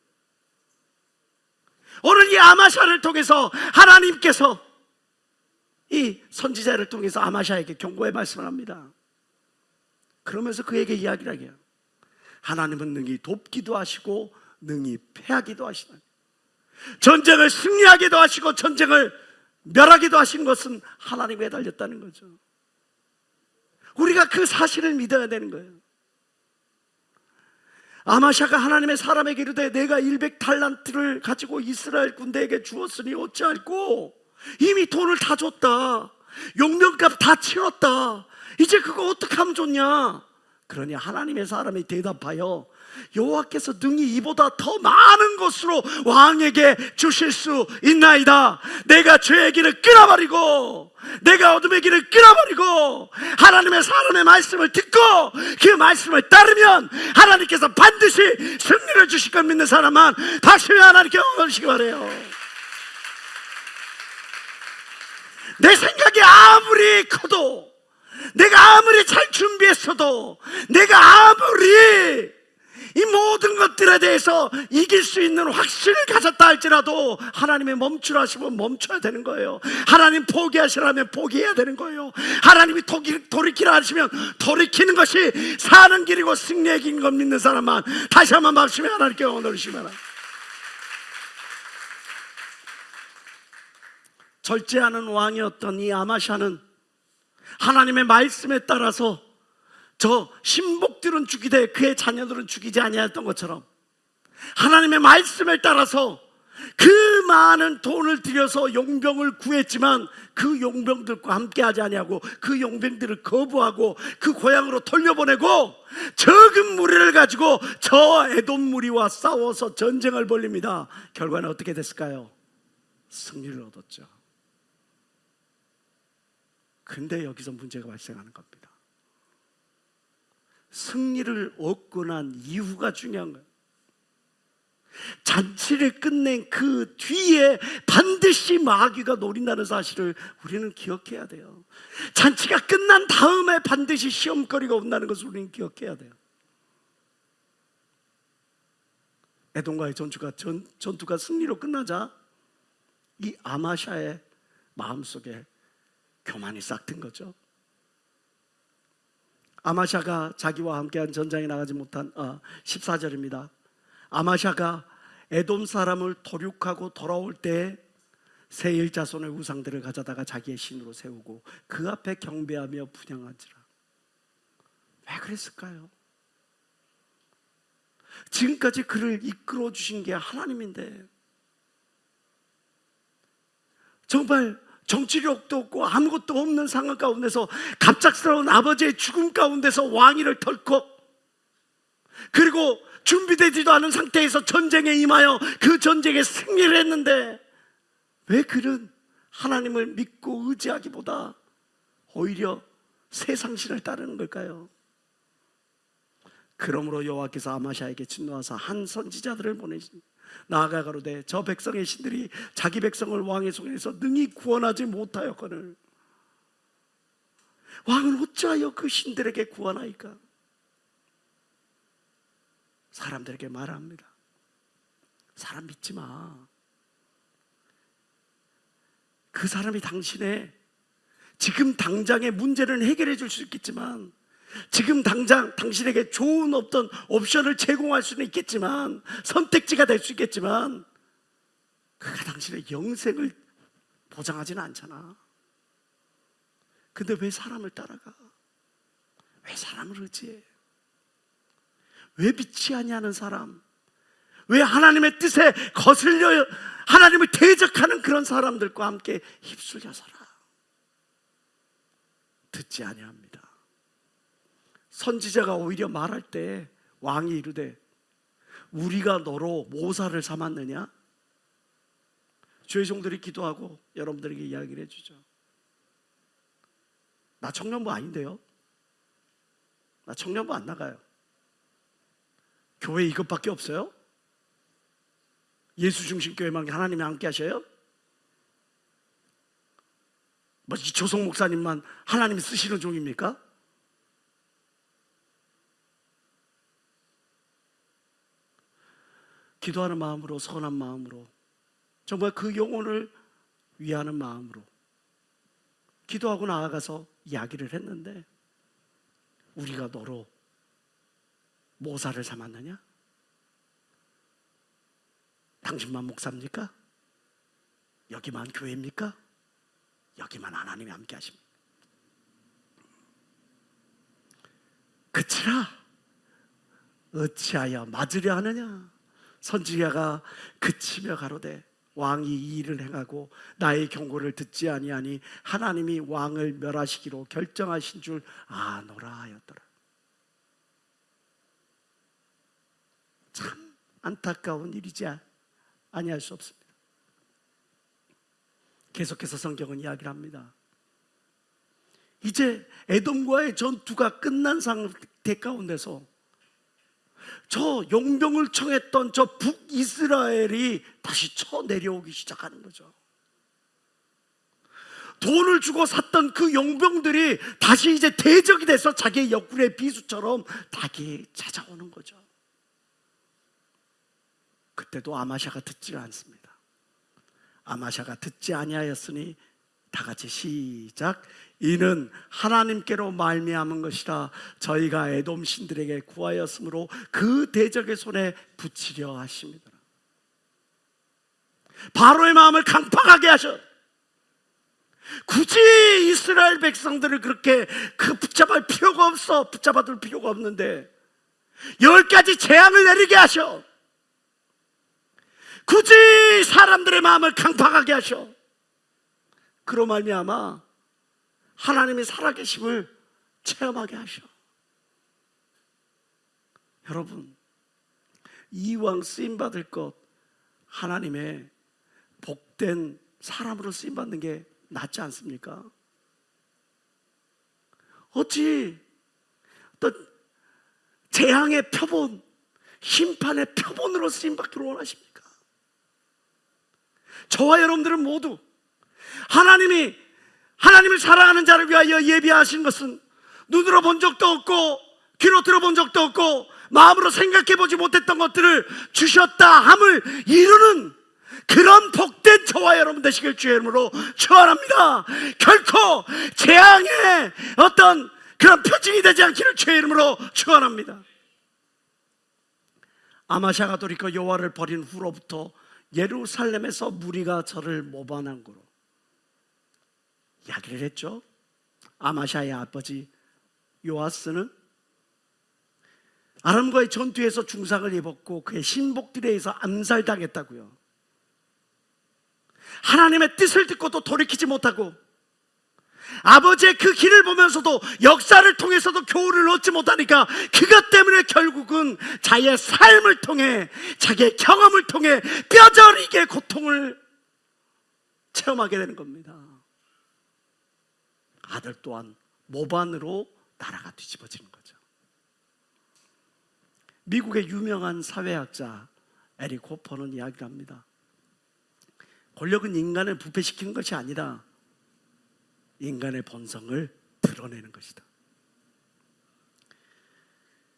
오늘 이 아마샤를 통해서 하나님께서 이 선지자를 통해서 아마샤에게 경고의 말씀을 합니다. 그러면서 그에게 이야기를 하게요. 하나님은 능히 돕기도 하시고 능히 패하기도 하시다. 전쟁을 승리하기도 하시고 전쟁을 멸하기도 하신 것은 하나님에 달렸다는 거죠. 우리가 그 사실을 믿어야 되는 거예요. 아마샤가 하나님의 사람에게 이르되, 내가 100달란트를 가지고 이스라엘 군대에게 주었으니 어찌할꼬? 이미 돈을 다 줬다. 용병값 다 치렀다. 이제 그거 어떻게 하면 좋냐? 그러니 하나님의 사람이 대답하여, 여호와께서 능히 이보다 더 많은 것으로 왕에게 주실 수 있나이다. 내가 죄의 길을 끊어버리고 내가 어둠의 길을 끊어버리고 하나님의 사람의 말씀을 듣고 그 말씀을 따르면 하나님께서 반드시 승리를 주실 것 믿는 사람만 박수며 하나님께 응원하시기 바라요. 내 생각이 아무리 커도, 내가 아무리 잘 준비했어도, 내가 아무리 이 모든 것들에 대해서 이길 수 있는 확신을 가졌다 할지라도 하나님의 멈추라 하시면 멈춰야 되는 거예요. 하나님 포기하시라면 포기해야 되는 거예요. 하나님이 돌이키라 하시면 돌이키는 것이 사는 길이고 승리의 길인 것 믿는 사람만 다시 한번 박수며 하나님께 영광 돌리시기 바랍니다. 절제하는 왕이었던 이 아마샤는 하나님의 말씀에 따라서 저 신복들은 죽이되 그의 자녀들은 죽이지 아니하였던 것처럼 하나님의 말씀에 따라서 그 많은 돈을 들여서 용병을 구했지만 그 용병들과 함께하지 아니하고 그 용병들을 거부하고 그 고향으로 돌려보내고 적은 무리를 가지고 저 에돔 무리와 싸워서 전쟁을 벌립니다. 결과는 어떻게 됐을까요? 승리를 얻었죠. 근데 여기서 문제가 발생하는 겁니다. 승리를 얻고 난 이후가 중요한 거예요. 잔치를 끝낸 그 뒤에 반드시 마귀가 노린다는 사실을 우리는 기억해야 돼요. 잔치가 끝난 다음에 반드시 시험거리가 온다는 것을 우리는 기억해야 돼요. 에돔과의 전투가 승리로 끝나자 이 아마샤의 마음속에 교만이 싹 튼 거죠. 아마샤가 자기와 함께한 전장에 나가지 못한 14절입니다. 아마샤가 에돔 사람을 도륙하고 돌아올 때 세일 자손의 우상들을 가져다가 자기의 신으로 세우고 그 앞에 경배하며 분향한지라. 왜 그랬을까요? 지금까지 그를 이끌어 주신 게 하나님인데 정말 정치력도 없고 아무것도 없는 상황 가운데서 갑작스러운 아버지의 죽음 가운데서 왕위를 털고 그리고 준비되지도 않은 상태에서 전쟁에 임하여 그 전쟁에 승리를 했는데 왜 그는 하나님을 믿고 의지하기보다 오히려 세상신을 따르는 걸까요? 그러므로 여호와께서 아마샤에게 진노하사 한 선지자들을 보내십니다. 나아가 가로되 저 백성의 신들이 자기 백성을 왕의 손에서 능히 구원하지 못하였거늘 왕은 어찌하여 그 신들에게 구원하이까? 사람들에게 말합니다. 사람 믿지 마. 그 사람이 당신의 지금 당장의 문제를 해결해 줄 수 있겠지만 지금 당장 당신에게 좋은 어떤 옵션을 제공할 수는 있겠지만 선택지가 될 수 있겠지만 그가 당신의 영생을 보장하지는 않잖아. 근데 왜 사람을 따라가? 왜 사람을 의지해? 왜 믿지 아니하는 사람? 왜 하나님의 뜻에 거슬려 하나님을 대적하는 그런 사람들과 함께 휩쓸려 살아? 듣지 아니합니다. 선지자가 오히려 말할 때 왕이 이르되 우리가 너로 모사를 삼았느냐? 주의 종들이 기도하고 여러분들에게 이야기를 해주죠. 나 청년부 아닌데요? 나 청년부 안 나가요. 교회 이것밖에 없어요? 예수 중심 교회만 하나님이 함께 하셔요? 뭐 이 조성 목사님만 하나님이 쓰시는 종입니까? 기도하는 마음으로, 선한 마음으로, 정말 그 영혼을 위하는 마음으로 기도하고 나아가서 이야기를 했는데 우리가 너로 모사를 삼았느냐? 당신만 목사입니까? 여기만 교회입니까? 여기만 하나님이 함께 하십니다. 그치라 어찌하여 맞으려 하느냐? 선지자가 그치며 가로되 왕이 이 일을 행하고 나의 경고를 듣지 아니하니 하나님이 왕을 멸하시기로 결정하신 줄 아노라 하였더라. 참 안타까운 일이지 아니할 수 없습니다. 계속해서 성경은 이야기를 합니다. 이제 에돔과의 전투가 끝난 상태 가운데서 저 용병을 청했던 저 북이스라엘이 다시 쳐 내려오기 시작하는 거죠. 돈을 주고 샀던 그 용병들이 다시 이제 대적이 돼서 자기의 옆구리의 비수처럼 닭이 찾아오는 거죠. 그때도 아마샤가 듣지 않습니다. 아마샤가 듣지 아니하였으니 다 같이 시작. 이는 하나님께로 말미암은 것이라 저희가 에돔 신들에게 구하였으므로 그 대적의 손에 붙이려 하십니다. 바로의 마음을 강팍하게 하셔. 굳이 이스라엘 백성들을 그렇게 붙잡을 필요가 없어. 붙잡아둘 필요가 없는데 10가지 재앙을 내리게 하셔. 굳이 사람들의 마음을 강팍하게 하셔. 그로 말미암아 하나님의 살아계심을 체험하게 하셔. 여러분, 이왕 쓰임받을 것 하나님의 복된 사람으로 쓰임받는 게 낫지 않습니까? 어찌 어떤 재앙의 표본, 심판의 표본으로 쓰임받기를 원하십니까? 저와 여러분들은 모두 하나님을 사랑하는 자를 위하여 예비하신 것은 눈으로 본 적도 없고 귀로 들어본 적도 없고 마음으로 생각해 보지 못했던 것들을 주셨다 함을 이루는 그런 복된 저와 여러분 되시길 주의 이름으로 축원합니다. 결코 재앙의 어떤 그런 표징이 되지 않기를 주의 이름으로 축원합니다. 아마샤가 돌이켜 여호와를 버린 후로부터 예루살렘에서 무리가 저를 모반한 거로 이야기를 했죠. 아마샤의 아버지 요아스는 아람과의 전투에서 중상을 입었고 그의 신복들에 의해서 암살당했다고요. 하나님의 뜻을 듣고도 돌이키지 못하고 아버지의 그 길을 보면서도 역사를 통해서도 교훈을 얻지 못하니까 그것 때문에 결국은 자기의 삶을 통해 자기의 경험을 통해 뼈저리게 고통을 체험하게 되는 겁니다. 아들 또한 모반으로 나라가 뒤집어지는 거죠. 미국의 유명한 사회학자 에릭 호퍼는 이야기를 합니다. 권력은 인간을 부패시키는 것이 아니라 인간의 본성을 드러내는 것이다.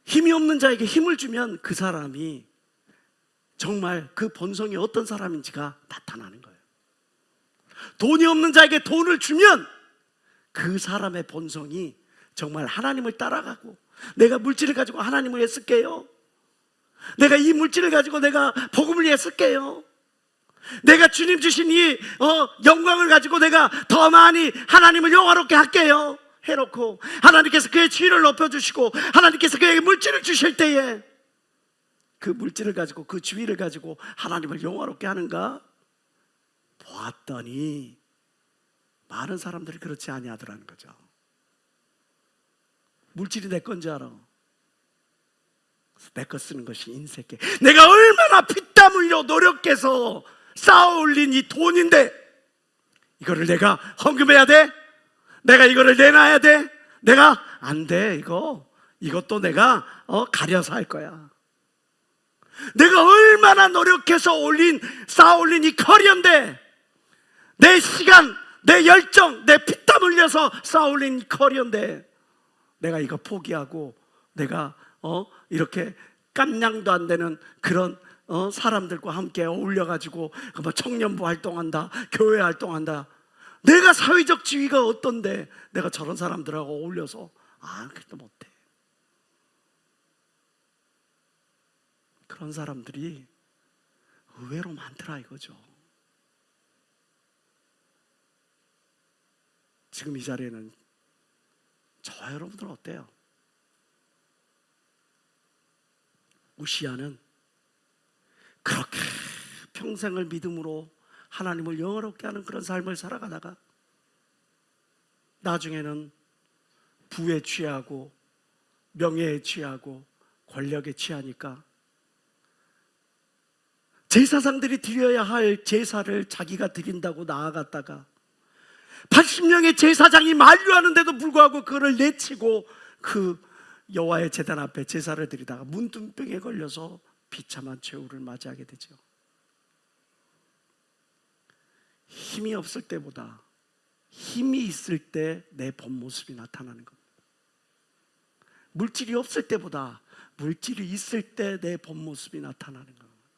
힘이 없는 자에게 힘을 주면 그 사람이 정말 그 본성이 어떤 사람인지가 나타나는 거예요. 돈이 없는 자에게 돈을 주면 그 사람의 본성이 정말 하나님을 따라가고 내가 물질을 가지고 하나님을 위해 쓸게요. 내가 이 물질을 가지고 내가 복음을 위해 쓸게요. 내가 주님 주신 이 영광을 가지고 내가 더 많이 하나님을 영화롭게 할게요 해놓고 하나님께서 그의 지위를 높여주시고 하나님께서 그에게 물질을 주실 때에 그 물질을 가지고 그 지위를 가지고 하나님을 영화롭게 하는가 보았더니 많은 사람들이 그렇지 아니하더라는 거죠. 물질이 내 건지 알아. 내 거 쓰는 것이 인색해. 내가 얼마나 피땀 흘려 노력해서 쌓아 올린 이 돈인데 이거를 내가 헌금해야 돼? 내가 이거를 내놔야 돼? 내가 안 돼. 이것도 내가 가려서 할 거야. 내가 얼마나 노력해서 쌓아 올린 이 커리어인데 내 시간, 내 열정, 내 피땀 흘려서 쌓아 올린 커리어인데 내가 이거 포기하고 내가 이렇게 깜냥도 안 되는 그런 사람들과 함께 어울려가지고 뭐 청년부 활동한다, 교회 활동한다. 내가 사회적 지위가 어떤데 내가 저런 사람들하고 어울려서 그래도 못해. 그런 사람들이 의외로 많더라 이거죠. 지금 이 자리에는 저와 여러분들은 어때요? 우시아는 그렇게 평생을 믿음으로 하나님을 영화롭게 하는 그런 삶을 살아가다가 나중에는 부에 취하고 명예에 취하고 권력에 취하니까 제사장들이 드려야 할 제사를 자기가 드린다고 나아갔다가 80명의 제사장이 만류하는데도 불구하고 그거를 내치고 그 여호와의 제단 앞에 제사를 드리다가 문둥병에 걸려서 비참한 최후를 맞이하게 되죠. 힘이 없을 때보다 힘이 있을 때 내 본 모습이 나타나는 겁니다. 물질이 없을 때보다 물질이 있을 때 내 본 모습이 나타나는 겁니다.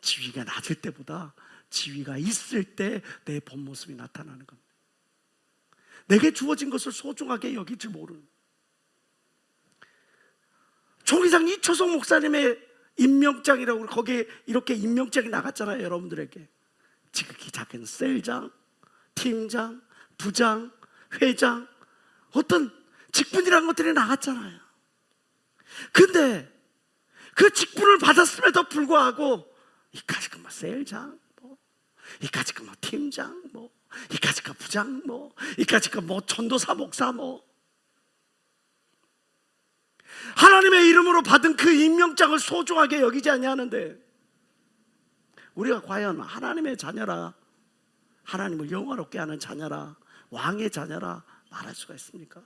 지위가 낮을 때보다 지위가 있을 때 내 본 모습이 나타나는 겁니다. 내게 주어진 것을 소중하게 여기지 모르는, 종이상 이초성 목사님의 임명장이라고 거기에 이렇게 임명장이 나갔잖아요. 여러분들에게 지극히 작은 셀장, 팀장, 부장, 회장, 어떤 직분이라는 것들이 나갔잖아요. 근데 그 직분을 받았음에도 불구하고 이까짓 뭐 셀장, 이까짓 뭐 팀장, 이까짓 부장, 이까짓 뭐 전도사, 목사, 하나님의 이름으로 받은 그 임명장을 소중하게 여기지 아니하는데, 우리가 과연 하나님의 자녀라, 하나님을 영화롭게 하는 자녀라, 왕의 자녀라 말할 수가 있습니까?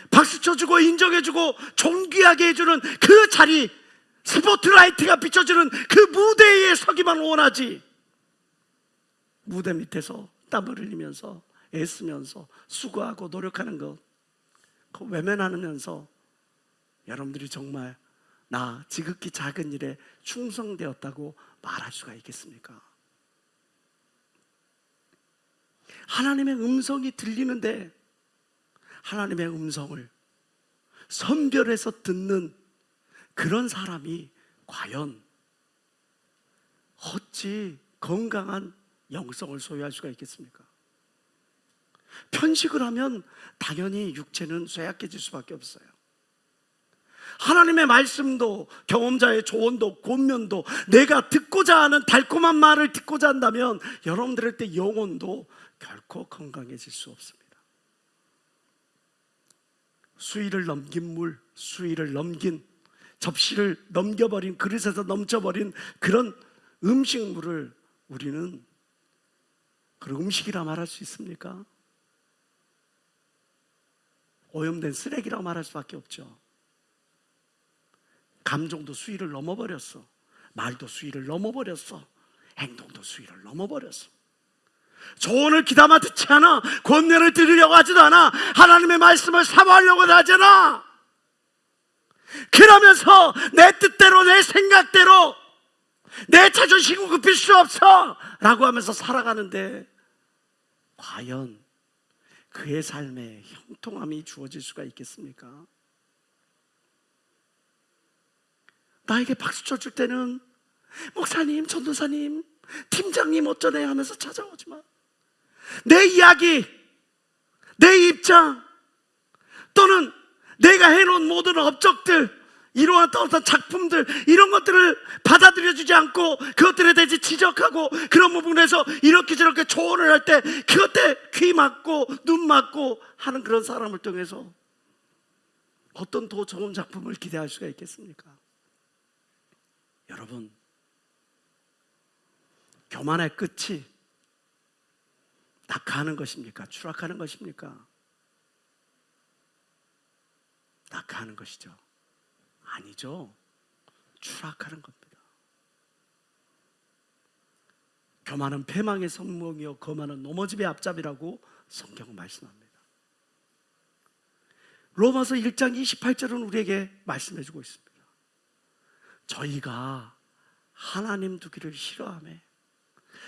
박수 쳐주고 인정해주고 존귀하게 해주는 그 자리, 스포트라이트가 비춰주는 그 무대에 서기만 원하지, 무대 밑에서 땀을 흘리면서 애쓰면서 수고하고 노력하는 것, 그 외면하면서 여러분들이 정말 나 지극히 작은 일에 충성되었다고 말할 수가 있겠습니까? 하나님의 음성이 들리는데 하나님의 음성을 선별해서 듣는 그런 사람이 과연 어찌 건강한 영성을 소유할 수가 있겠습니까? 편식을 하면 당연히 육체는 쇠약해질 수밖에 없어요. 하나님의 말씀도, 경험자의 조언도, 권면도, 내가 듣고자 하는 달콤한 말을 듣고자 한다면 여러분들의 때 영혼도 결코 건강해질 수 없습니다. 수위를 넘긴 물, 수위를 넘긴, 접시를 넘겨버린, 그릇에서 넘쳐버린 그런 음식물을 우리는 그런 음식이라 말할 수 있습니까? 오염된 쓰레기라고 말할 수밖에 없죠. 감정도 수위를 넘어버렸어. 말도 수위를 넘어버렸어. 행동도 수위를 넘어버렸어. 조언을 귀담아 듣지 않아. 권면을 들으려고 하지도 않아. 하나님의 말씀을 사모하려고 하지 않아. 그러면서 내 뜻대로, 내 생각대로, 내 자존심을 굽힐 수 없어 라고 하면서 살아가는데, 과연 그의 삶에 형통함이 주어질 수가 있겠습니까? 나에게 박수 쳐줄 때는 목사님, 전도사님, 팀장님 어쩌네 하면서 찾아오지만, 내 이야기, 내 입장, 또는 내가 해놓은 모든 업적들, 이러한 어떤 작품들, 이런 것들을 받아들여주지 않고 그것들에 대해서 지적하고 그런 부분에서 이렇게 저렇게 조언을 할 때 그것에 귀 막고 눈 막고 하는 그런 사람을 통해서 어떤 더 좋은 작품을 기대할 수가 있겠습니까? 여러분, 교만의 끝이 낙하하는 것입니까? 추락하는 것입니까? 낙하하는 것이죠. 아니죠. 추락하는 겁니다. 교만은 패망의 성공이요 거만은 넘어짐의 앞잡이라고 성경은 말씀합니다. 로마서 1장 28절은 우리에게 말씀해주고 있습니다. 저희가 하나님 두기를 싫어하며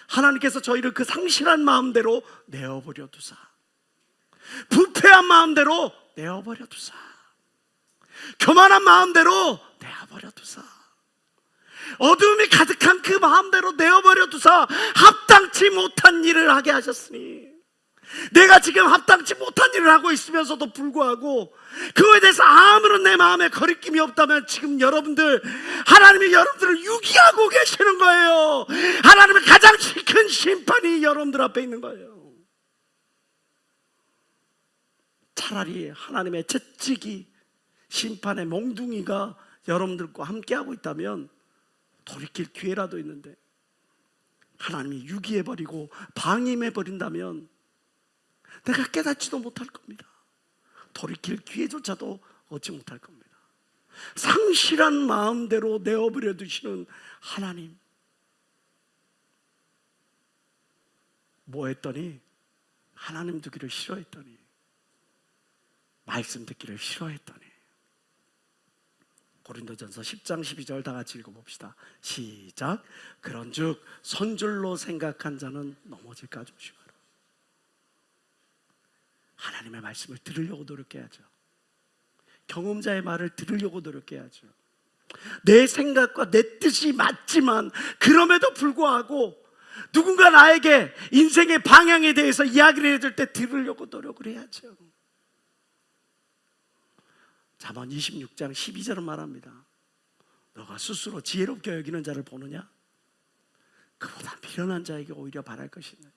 하나님께서 저희를 그 상실한 마음대로 내어버려 두사, 부패한 마음대로 내어버려 두사, 교만한 마음대로 내어버려 두사, 어두움이 가득한 그 마음대로 내어버려 두사 합당치 못한 일을 하게 하셨으니, 내가 지금 합당치 못한 일을 하고 있으면서도 불구하고 그거에 대해서 아무런 내 마음에 거리낌이 없다면 지금 여러분들, 하나님이 여러분들을 유기하고 계시는 거예요. 하나님의 가장 큰 심판이 여러분들 앞에 있는 거예요. 차라리 하나님의 채찍이, 심판의 몽둥이가 여러분들과 함께하고 있다면 돌이킬 기회라도 있는데, 하나님이 유기해버리고 방임해버린다면 내가 깨닫지도 못할 겁니다. 돌이킬 기회조차도 얻지 못할 겁니다. 상실한 마음대로 내어버려 두시는 하나님, 뭐 했더니 하나님 듣기를 싫어했더니 말씀 듣기를 싫어했더니 고린도전서 10장 12절 다 같이 읽어봅시다. 시작. 그런즉 선줄로 생각한 자는 넘어질까 조심하라. 하나님의 말씀을 들으려고 노력해야죠. 경험자의 말을 들으려고 노력해야죠. 내 생각과 내 뜻이 맞지만 그럼에도 불구하고 누군가 나에게 인생의 방향에 대해서 이야기를 해줄 때 들으려고 노력을 해야죠. 잠언 26장 12절은 말합니다. 너가 스스로 지혜롭게 여기는 자를 보느냐? 그보다 미련한 자에게 오히려 바랄 것이 있느니라.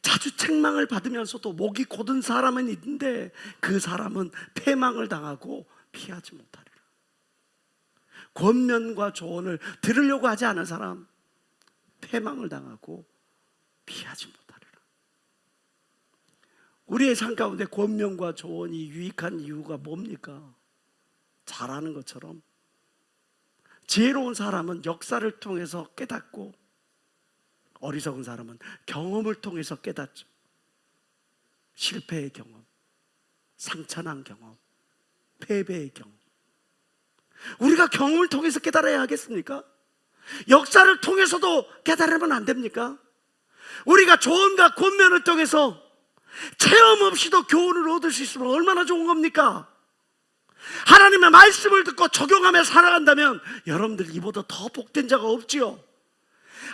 자주 책망을 받으면서도 목이 곧은 사람은 있는데 그 사람은 패망을 당하고 피하지 못하리라. 권면과 조언을 들으려고 하지 않은 사람 패망을 당하고 피하지 못하리라. 우리의 삶 가운데 권면과 조언이 유익한 이유가 뭡니까? 잘하는 것처럼 지혜로운 사람은 역사를 통해서 깨닫고 어리석은 사람은 경험을 통해서 깨닫죠. 실패의 경험, 상처난 경험, 패배의 경험. 우리가 경험을 통해서 깨달아야 하겠습니까? 역사를 통해서도 깨달으면 안 됩니까? 우리가 조언과 권면을 통해서 체험 없이도 교훈을 얻을 수 있으면 얼마나 좋은 겁니까? 하나님의 말씀을 듣고 적용하며 살아간다면 여러분들 이보다 더 복된 자가 없지요.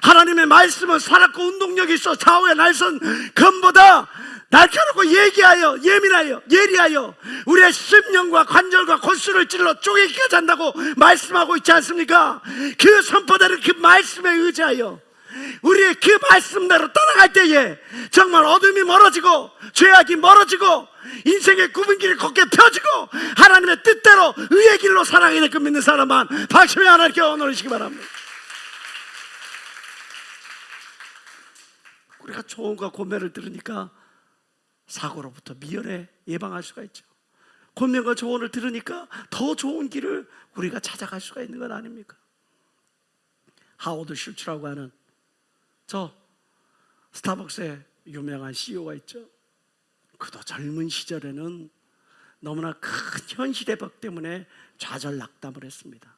하나님의 말씀은 살았고 운동력이 있어 좌우의 날선 검보다 날카롭고 얘기하여 예민하여 예리하여 우리의 심령과 관절과 골수를 찔러 쪼개기까지 한다고 말씀하고 있지 않습니까? 그 선포되는 그 말씀에 의지하여 우리의 그 말씀대로 따라갈 때에 정말 어둠이 멀어지고 죄악이 멀어지고 인생의 굽은 길이 걷게 펴지고 하나님의 뜻대로 의의 길로 살아가게 될 것 믿는 사람만 박수에 하나님께 원하시기 바랍니다. 우리가 조언과 권면을 들으니까 사고로부터 미연에 예방할 수가 있죠. 권면과 조언을 들으니까 더 좋은 길을 우리가 찾아갈 수가 있는 건 아닙니까? 하워드 슐츠라고 하는 저 스타벅스의 유명한 CEO가 있죠. 그도 젊은 시절에는 너무나 큰 현실의 벽 때문에 좌절낙담을 했습니다.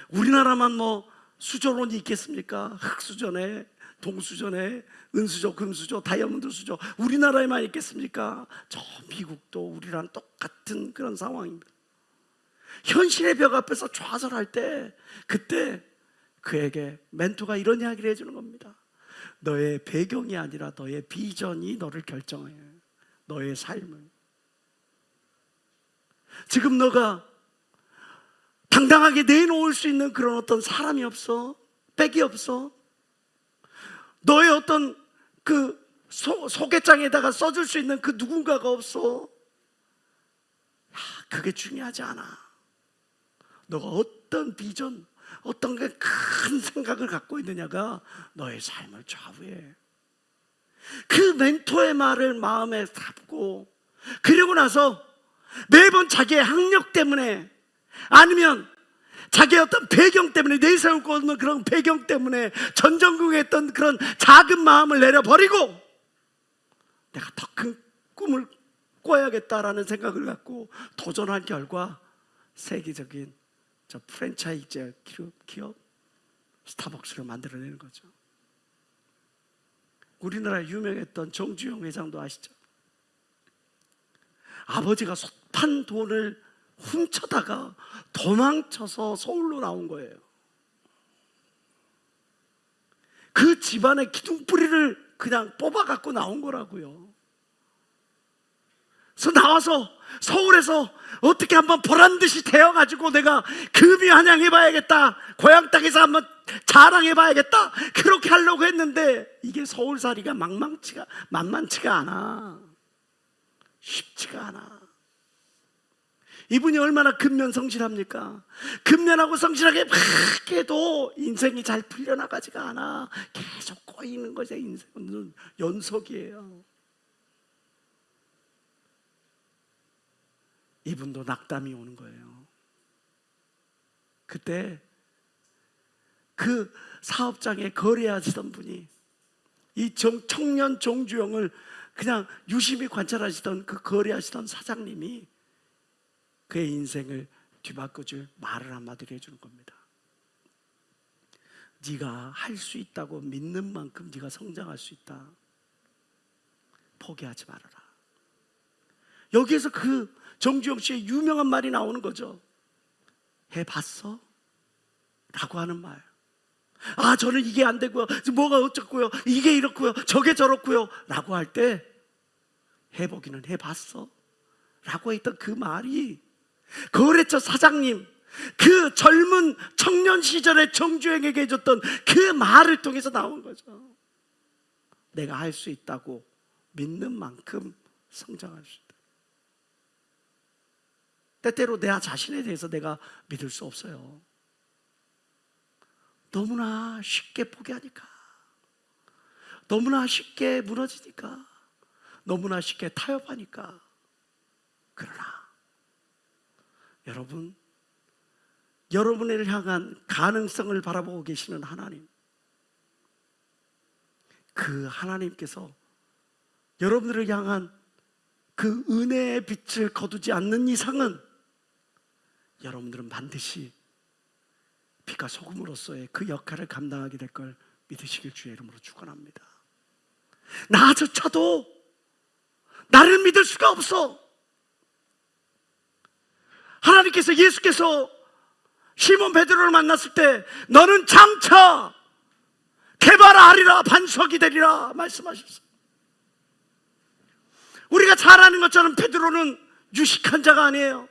우리나라만 뭐 수조론이 있겠습니까? 흑수저네, 동수저네, 은수저, 금수저, 다이아몬드 수저, 우리나라에만 있겠습니까? 저 미국도 우리랑 똑같은 그런 상황입니다. 현실의 벽 앞에서 좌절할 때 그때 그에게 멘토가 이런 이야기를 해주는 겁니다. 너의 배경이 아니라 너의 비전이 너를 결정해. 너의 삶을. 지금 너가 당당하게 내놓을 수 있는 그런 어떤 사람이 없어. 백이 없어. 너의 어떤 그 소개장에다가 써줄 수 있는 그 누군가가 없어. 그게 중요하지 않아. 너가 어떤 비전, 어떤 큰 생각을 갖고 있느냐가 너의 삶을 좌우해. 그 멘토의 말을 마음에 담고 그리고 나서 매번 자기의 학력 때문에 아니면 자기의 어떤 배경 때문에 내세우고 있는 그런 배경 때문에 전전긍긍에 했던 그런 작은 마음을 내려버리고 내가 더 큰 꿈을 꿔야겠다라는 생각을 갖고 도전한 결과 세계적인 저 프랜차이즈 기업 스타벅스를 만들어내는 거죠. 우리나라에 유명했던 정주영 회장도 아시죠? 아버지가 숱한 돈을 훔쳐다가 도망쳐서 서울로 나온 거예요. 그 집안의 기둥뿌리를 그냥 뽑아갖고 나온 거라고요. 그래서 나와서 서울에서 어떻게 한번 보란듯이 되어가지고 내가 금이환영해봐야겠다, 고향 땅에서 한번 자랑해봐야겠다, 그렇게 하려고 했는데 이게 서울살이가 만만치가 않아. 쉽지가 않아. 이분이 얼마나 근면성실합니까? 근면하고 성실하게 막 해도 인생이 잘 풀려나가지가 않아. 계속 꼬이는 거죠. 인생은 연속이에요. 이분도 낙담이 오는 거예요. 그때 그 사업장에 거래하시던 분이 이 청년 정주영을 그냥 유심히 관찰하시던 그 거래하시던 사장님이 그의 인생을 뒤바꿔줄 말을 한마디로 해주는 겁니다. 네가 할 수 있다고 믿는 만큼 네가 성장할 수 있다. 포기하지 말아라. 여기에서 그 정주영 씨의 유명한 말이 나오는 거죠. 해봤어? 라고 하는 말. 아, 저는 이게 안 되고요, 뭐가 어쩌고요, 이게 이렇고요, 저게 저렇고요 라고 할 때 해보기는 해봤어? 라고 했던 그 말이 거래처 사장님, 그 젊은 청년 시절의 정주행에게 해줬던 그 말을 통해서 나온 거죠. 내가 할 수 있다고 믿는 만큼 성장할 수 있다. 때때로 내 자신에 대해서 내가 믿을 수 없어요. 너무나 쉽게 포기하니까, 너무나 쉽게 무너지니까, 너무나 쉽게 타협하니까. 그러나 여러분, 여러분을 향한 가능성을 바라보고 계시는 하나님, 그 하나님께서 여러분들을 향한 그 은혜의 빛을 거두지 않는 이상은 여러분들은 반드시 빛과 소금으로서의 그 역할을 감당하게 될 걸 믿으시길 주의 이름으로 축원합니다. 나조차도 나를 믿을 수가 없어. 하나님께서, 예수께서 시몬 베드로를 만났을 때 너는 장차 개발하리라, 반석이 되리라 말씀하셨어요. 우리가 잘 아는 것처럼 베드로는 유식한 자가 아니에요.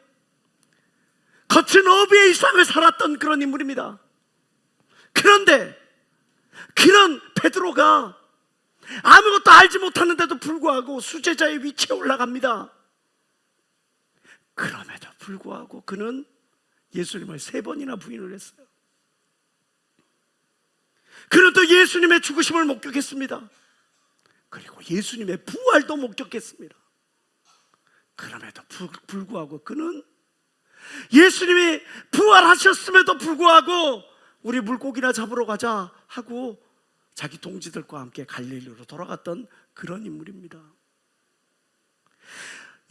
거친 어부의 일상을 살았던 그런 인물입니다. 그런데 그런 베드로가 아무것도 알지 못하는데도 불구하고 수제자의 위치에 올라갑니다. 그럼에도 불구하고 그는 예수님을 3번이나 부인을 했어요. 그는 또 예수님의 죽으심을 목격했습니다. 그리고 예수님의 부활도 목격했습니다. 그럼에도 불구하고 그는 예수님이 부활하셨음에도 불구하고 우리 물고기나 잡으러 가자 하고 자기 동지들과 함께 갈릴리로 돌아갔던 그런 인물입니다.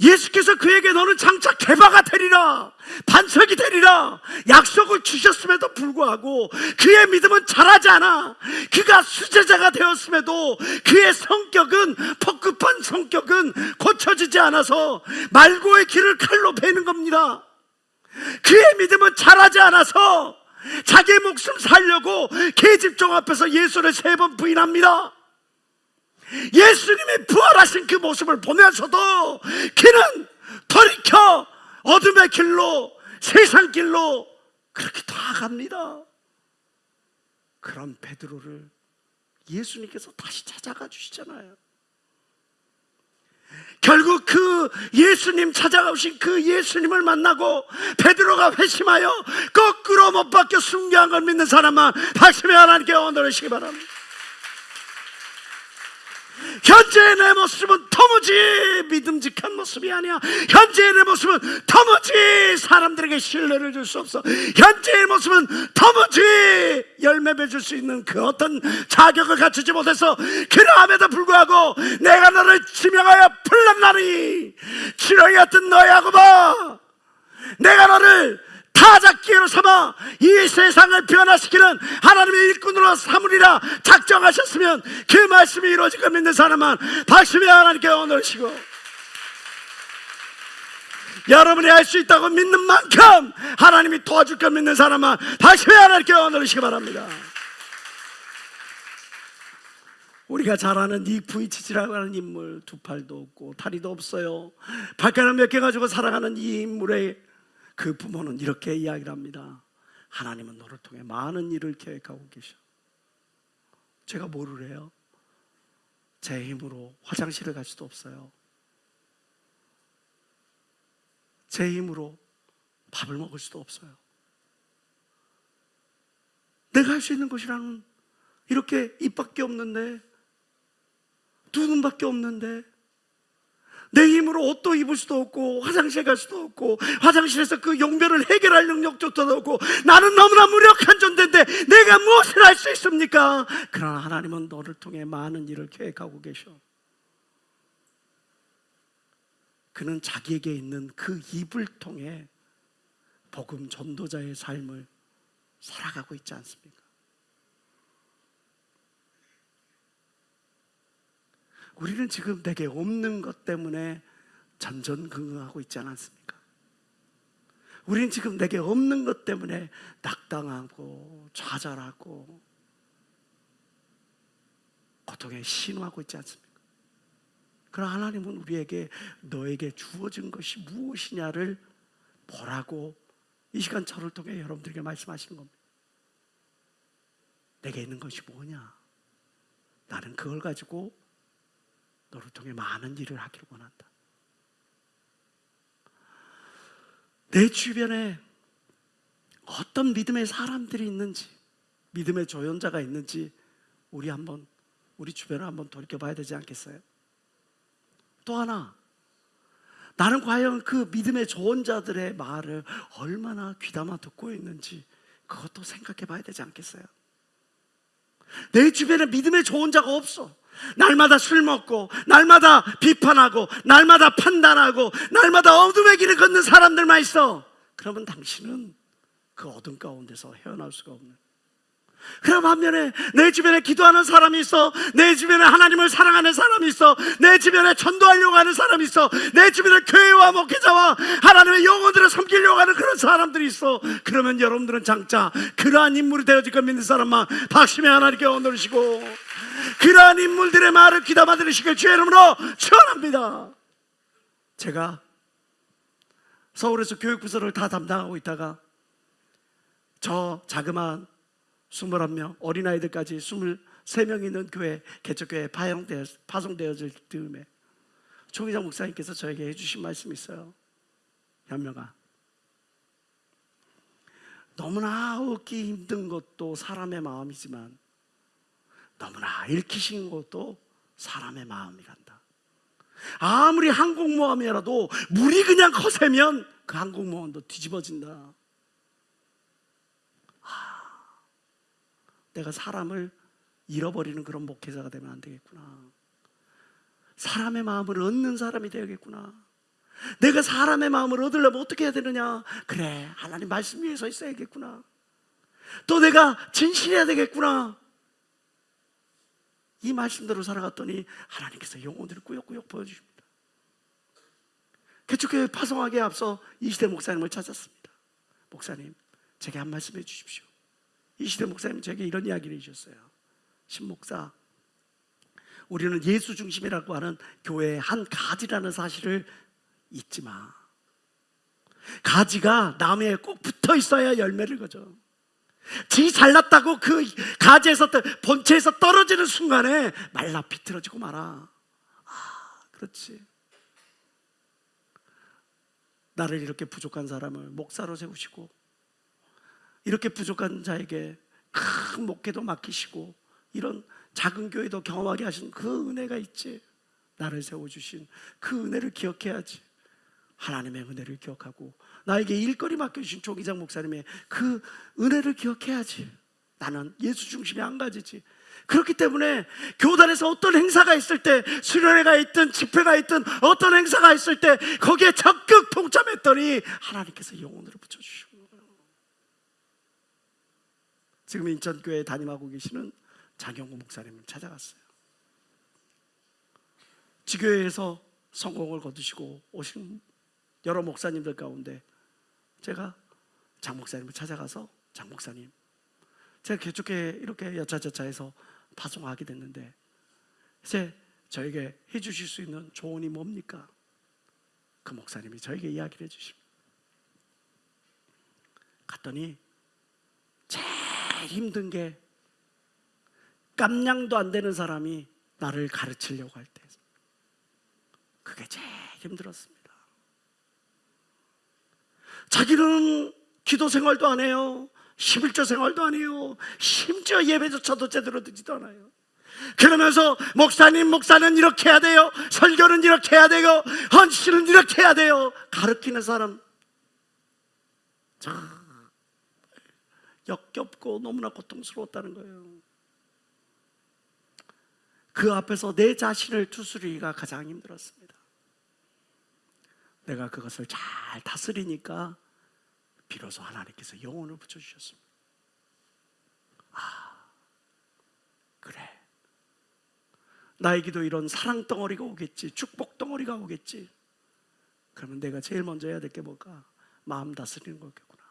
예수께서 그에게 너는 장차 개바가 되리라, 반석이 되리라 약속을 주셨음에도 불구하고 그의 믿음은 자라지 않아. 그가 수제자가 되었음에도 그의 성격은, 폭급한 성격은 고쳐지지 않아서 말고의 길을 칼로 베는 겁니다. 그의 믿음은 자라지 않아서 자기의 목숨 살려고 계집종 앞에서 예수를 3번 부인합니다. 예수님이 부활하신 그 모습을 보면서도 그는 돌이켜 어둠의 길로, 세상 길로 그렇게 나아갑니다. 그런 베드로를 예수님께서 다시 찾아가 주시잖아요. 결국 그 예수님, 찾아오신 그 예수님을 만나고 베드로가 회심하여 거꾸로 못 박혀 순교한 걸 믿는 사람만 박심의 하나님께 원하시기 바랍니다. 현재의 내 모습은 도무지 믿음직한 모습이 아니야. 현재의 내 모습은 도무지 사람들에게 신뢰를 줄 수 없어. 현재의 모습은 도무지 열매 맺을 수 있는 그 어떤 자격을 갖추지 못해서, 그러함에도 불구하고 내가 너를 지명하여 불렀나니 지렁이 같은 너희하고 봐, 내가 너를 타작기회로 삼아 이 세상을 변화시키는 하나님의 일꾼으로 삼으리라 작정하셨으면 그 말씀이 이루어질 걸 믿는 사람은 박수의 하나님께 원하시고, 여러분이 할 수 있다고 믿는 만큼 하나님이 도와줄 걸 믿는 사람은 박수의 하나님께 원하시기 바랍니다. 우리가 잘 아는 닉 부이치치라고 하는 인물, 2팔도 없고 다리도 없어요. 발가락 몇 개 가지고 살아가는 이 인물의 그 부모는 이렇게 이야기를 합니다. 하나님은 너를 통해 많은 일을 계획하고 계셔. 제가 뭐를 해요? 제 힘으로 화장실을 갈 수도 없어요. 제 힘으로 밥을 먹을 수도 없어요. 내가 할 수 있는 것이라는 이렇게 입밖에 없는데, 두 눈밖에 없는데, 내 힘으로 옷도 입을 수도 없고 화장실 갈 수도 없고 화장실에서 그 용변을 해결할 능력조차도 없고 나는 너무나 무력한 존재인데 내가 무엇을 할 수 있습니까? 그러나 하나님은 너를 통해 많은 일을 계획하고 계셔. 그는 자기에게 있는 그 입을 통해 복음 전도자의 삶을 살아가고 있지 않습니까? 우리는 지금 내게 없는 것 때문에 전전긍긍하고 있지 않습니까? 우리는 지금 내게 없는 것 때문에 낙당하고 좌절하고 고통에 신호하고 있지 않습니까? 그러나 하나님은 우리에게 너에게 주어진 것이 무엇이냐를 보라고 이 시간 저를 통해 여러분들에게 말씀하시는 겁니다. 내게 있는 것이 뭐냐? 나는 그걸 가지고 너를 통해 많은 일을 하기를 원한다. 내 주변에 어떤 믿음의 사람들이 있는지, 믿음의 조연자가 있는지 우리 주변을 한번 돌이켜봐야 되지 않겠어요? 또 하나, 나는 과연 그 믿음의 조언자들의 말을 얼마나 귀담아 듣고 있는지 그것도 생각해 봐야 되지 않겠어요? 내 주변에 믿음의 조언자가 없어. 날마다 술 먹고 날마다 비판하고 날마다 판단하고 날마다 어둠의 길을 걷는 사람들만 있어. 그러면 당신은 그 어둠 가운데서 헤어나올 수가 없는. 그럼 반면에 내 주변에 기도하는 사람이 있어. 내 주변에 하나님을 사랑하는 사람이 있어. 내 주변에 전도하려고 하는 사람이 있어. 내 주변에 교회와 목회자와 하나님의 영혼들을 섬기려고 하는 그런 사람들이 있어. 그러면 여러분들은 장차 그러한 인물이 되어질 것 믿는 사람만 박심의 하나님께 얻으시고 그러한 인물들의 말을 귀담아 들으시길 주의 이름으로 축원합니다. 제가 서울에서 교육부서를 다 담당하고 있다가 저 자그마한 21명, 어린아이들까지 23명 있는 교회, 개척교회에 파송되어질 즈음에 조기장 목사님께서 저에게 해주신 말씀이 있어요. 현명아, 너무나 얻기 힘든 것도 사람의 마음이지만 너무나 읽히신 것도 사람의 마음이란다. 아무리 항공모함이라도 물이 그냥 거세면 그 항공모함도 뒤집어진다. 내가 사람을 잃어버리는 그런 목회자가 되면 안 되겠구나. 사람의 마음을 얻는 사람이 되야겠구나. 내가 사람의 마음을 얻으려면 어떻게 해야 되느냐? 그래, 하나님 말씀 위에 서 있어야겠구나. 또 내가 진실해야 되겠구나. 이 말씀대로 살아갔더니 하나님께서 영혼들을 꾸역꾸역 보여주십니다. 개척교회 파송하기에 앞서 이시대 목사님을 찾았습니다. 목사님, 제게 한 말씀 해주십시오. 이시대 목사님 제게 이런 이야기를 해주셨어요. 신목사, 우리는 예수 중심이라고 하는 교회의 한 가지라는 사실을 잊지 마. 가지가 나무에 꼭 붙어 있어야 열매를 거죠. 지 잘났다고 그 가지에서 본체에서 떨어지는 순간에 말라 비틀어지고 말아. 그렇지. 나를 이렇게 부족한 사람을 목사로 세우시고 이렇게 부족한 자에게 큰 목회도 맡기시고 이런 작은 교회도 경험하게 하신 그 은혜가 있지. 나를 세워주신 그 은혜를 기억해야지. 하나님의 은혜를 기억하고 나에게 일거리 맡겨주신 조기장 목사님의 그 은혜를 기억해야지. 나는 예수 중심이 한 가지지. 그렇기 때문에 교단에서 어떤 행사가 있을 때, 수련회가 있든 집회가 있든 어떤 행사가 있을 때 거기에 적극 동참했더니 하나님께서 영혼으로 붙여주시고, 지금 인천교회에 담임하고 계시는 장영구 목사님을 찾아갔어요. 지교회에서 성공을 거두시고 오신 여러 목사님들 가운데 제가 장 목사님을 찾아가서, 장 목사님, 제가 개척교회 이렇게 여차저차해서 파송하게 됐는데 이제 저에게 해주실 수 있는 조언이 뭡니까? 그 목사님이 저에게 이야기를 해주십니다. 갔더니 제일 힘든 게 깜냥도 안 되는 사람이 나를 가르치려고 할 때, 그게 제일 힘들었습니다. 자기는 기도 생활도 안 해요. 11조 생활도 안 해요. 심지어 예배조차도 제대로 듣지도 않아요. 그러면서 목사는 이렇게 해야 돼요, 설교는 이렇게 해야 돼요, 헌신은 이렇게 해야 돼요, 가르치는 사람 참 역겹고 너무나 고통스러웠다는 거예요. 그 앞에서 내 자신을 추스리기가 가장 힘들었습니다. 내가 그것을 잘 다스리니까 비로소 하나님께서 영혼을 붙여주셨습니다. 아, 그래, 나에게도 이런 사랑 덩어리가 오겠지, 축복 덩어리가 오겠지. 그러면 내가 제일 먼저 해야 될 게 뭘까? 마음 다스리는 거겠구나.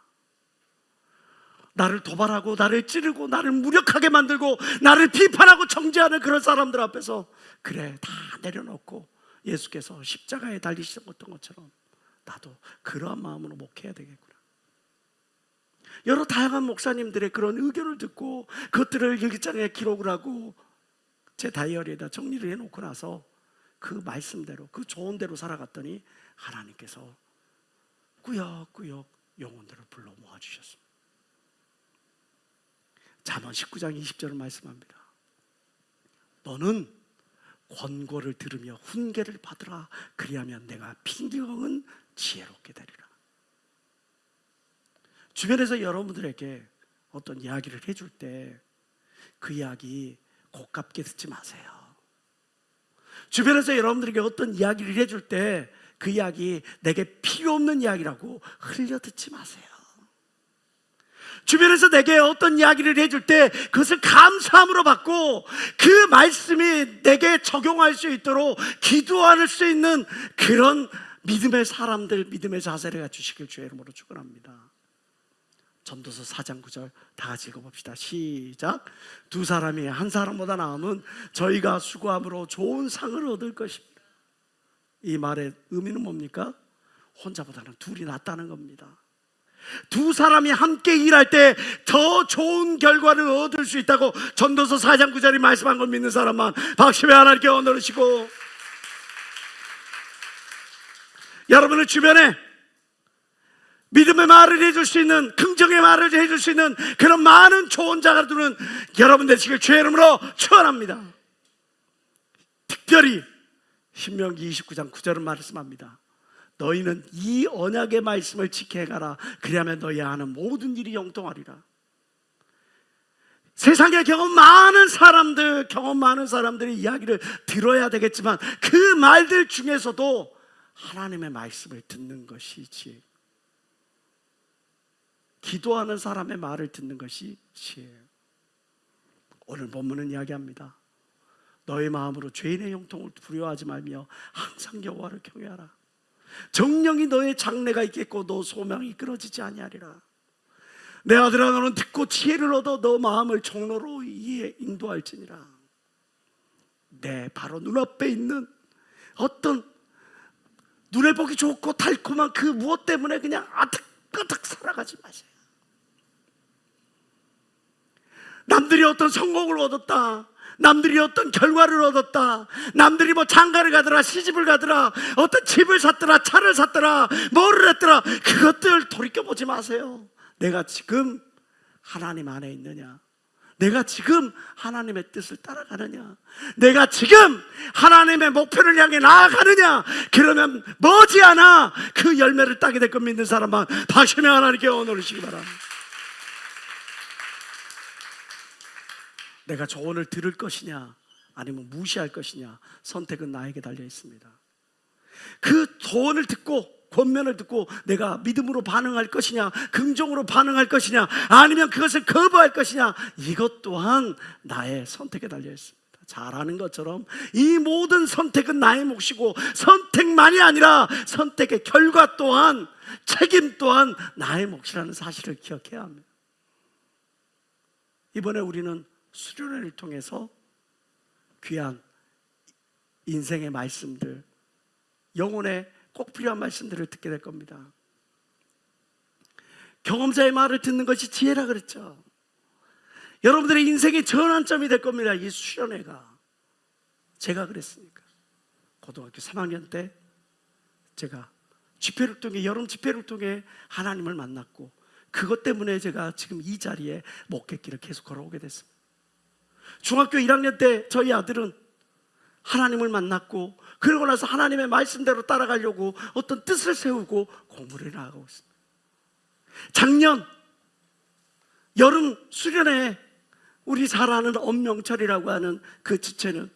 나를 도발하고 나를 찌르고 나를 무력하게 만들고 나를 비판하고 정죄하는 그런 사람들 앞에서 그래, 다 내려놓고 예수께서 십자가에 달리셨던 것처럼 나도 그러한 마음으로 목회해야 되겠구나. 여러 다양한 목사님들의 그런 의견을 듣고 그것들을 일기장에 기록을 하고 제 다이어리에다 정리를 해놓고 나서 그 말씀대로, 그 좋은 대로 살아갔더니 하나님께서 꾸역꾸역 영혼들을 불러 모아주셨습니다. 잠언 19장 20절을 말씀합니다. 너는 권고를 들으며 훈계를 받으라. 그리하면 내가 빈경은 지혜롭게 되리라. 주변에서 여러분들에게 어떤 이야기를 해줄 때 그 이야기 고깝게 듣지 마세요. 주변에서 여러분들에게 어떤 이야기를 해줄 때 그 이야기 내게 필요 없는 이야기라고 흘려 듣지 마세요. 주변에서 내게 어떤 이야기를 해줄 때 그것을 감사함으로 받고 그 말씀이 내게 적용할 수 있도록 기도할 수 있는 그런 믿음의 사람들, 믿음의 자세를 갖추시길 주의 이름으로 축원합니다. 전도서 4장 9절 다 같이 읽어봅시다. 시작. 두 사람이 한 사람보다 나으면 저희가 수고함으로 좋은 상을 얻을 것입니다. 이 말의 의미는 뭡니까? 혼자보다는 둘이 낫다는 겁니다. 두 사람이 함께 일할 때 더 좋은 결과를 얻을 수 있다고 전도서 4장 9절이 말씀한 걸 믿는 사람만 박수며 하나님께 언어르시고, 여러분의 주변에 믿음의 말을 해줄 수 있는, 긍정의 말을 해줄 수 있는 그런 많은 좋은 자가 두는 여러분 되시길 주의 이름으로 축원합니다. 특별히 신명기 29장 9절은 말씀합니다. 너희는 이 언약의 말씀을 지켜 가라. 그리하면 너희 하는 모든 일이 영통하리라. 세상에 경험 많은 사람들의 이야기를 들어야 되겠지만 그 말들 중에서도 하나님의 말씀을 듣는 것이 지혜, 기도하는 사람의 말을 듣는 것이 지혜예요. 오늘 본문은 이야기합니다. 너의 마음으로 죄인의 형통을 두려워하지 말며 항상 여호와를 경외하라. 정령이 너의 장래가 있겠고 너 소명이 끊어지지 아니하리라. 내 아들아, 너는 듣고 지혜를 얻어 너 마음을 종로로 인도할지니라. 내 바로 눈앞에 있는 어떤 눈에 보기 좋고 달콤한 그 무엇 때문에 그냥 아득아득 살아가지 마세요. 남들이 어떤 성공을 얻었다, 남들이 어떤 결과를 얻었다, 남들이 뭐 장가를 가더라, 시집을 가더라, 어떤 집을 샀더라, 차를 샀더라, 뭐를 했더라, 그것들 돌이켜보지 마세요. 내가 지금 하나님 안에 있느냐, 내가 지금 하나님의 뜻을 따라가느냐, 내가 지금 하나님의 목표를 향해 나아가느냐, 그러면 머지않아 그 열매를 따게 될 것 믿는 사람만 박수며 하나님께 언어르시기 바랍니다. 내가 조언을 들을 것이냐 아니면 무시할 것이냐, 선택은 나에게 달려 있습니다. 그 조언을 듣고 권면을 듣고 내가 믿음으로 반응할 것이냐, 긍정으로 반응할 것이냐, 아니면 그것을 거부할 것이냐, 이것 또한 나의 선택에 달려 있습니다. 잘 아는 것처럼 이 모든 선택은 나의 몫이고, 선택만이 아니라 선택의 결과 또한, 책임 또한 나의 몫이라는 사실을 기억해야 합니다. 이번에 우리는 수련회를 통해서 귀한 인생의 말씀들, 영혼에 꼭 필요한 말씀들을 듣게 될 겁니다. 경험자의 말을 듣는 것이 지혜라 그랬죠. 여러분들의 인생의 전환점이 될 겁니다, 이 수련회가. 제가 그랬으니까. 고등학교 3학년 때 제가 집회를 통해, 여름 집회를 통해 하나님을 만났고, 그것 때문에 제가 지금 이 자리에 목회길을 계속 걸어오게 됐습니다. 중학교 1학년 때 저희 아들은 하나님을 만났고, 그러고 나서 하나님의 말씀대로 따라가려고 어떤 뜻을 세우고 공부를 나가고 있습니다. 작년 여름 수련회, 우리 잘 아는 엄명철이라고 하는 그 지체는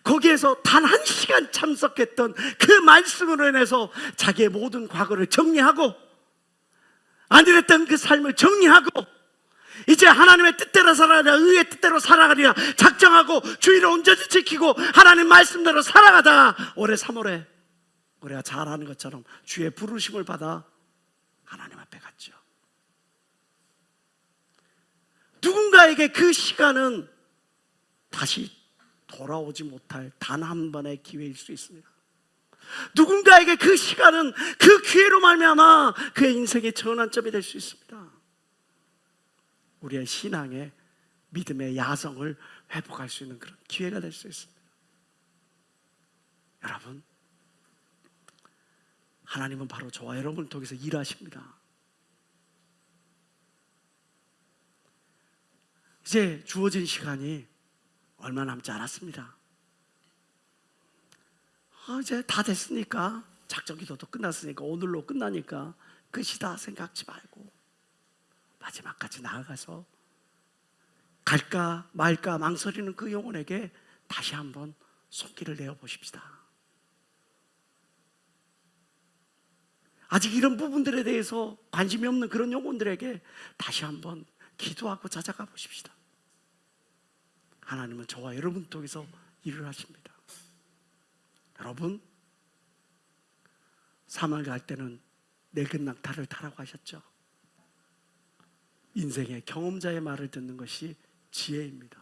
거기에서 단 1시간 참석했던 그 말씀으로 인해서 자기의 모든 과거를 정리하고, 안일했던 그 삶을 정리하고, 이제 하나님의 뜻대로 살아가리라, 의의 뜻대로 살아가리라 작정하고 주의를 온전히 지키고 하나님 말씀대로 살아가다 올해 3월에 우리가 잘 아는 것처럼 주의 부르심을 받아 하나님 앞에 갔죠. 누군가에게 그 시간은 다시 돌아오지 못할 단 한 번의 기회일 수 있습니다. 누군가에게 그 시간은 그 기회로 말미암아 그의 인생의 전환점이 될 수 있습니다. 우리의 신앙의 믿음의 야성을 회복할 수 있는 그런 기회가 될 수 있습니다. 여러분, 하나님은 바로 저와 여러분을 통해서 일하십니다. 이제 주어진 시간이 얼마 남지 않았습니다. 이제 다 됐으니까, 작정기도도 끝났으니까, 오늘로 끝나니까 끝이다 생각지 말고 마지막까지 나아가서 갈까 말까 망설이는 그 영혼에게 다시 한번 손길을 내어 보십시다. 아직 이런 부분들에 대해서 관심이 없는 그런 영혼들에게 다시 한번 기도하고 찾아가 보십시다. 하나님은 저와 여러분 통해서 일을 하십니다. 여러분, 사막에 갈 때는 늙은 낙타를 타라고 하셨죠. 인생의 경험자의 말을 듣는 것이 지혜입니다.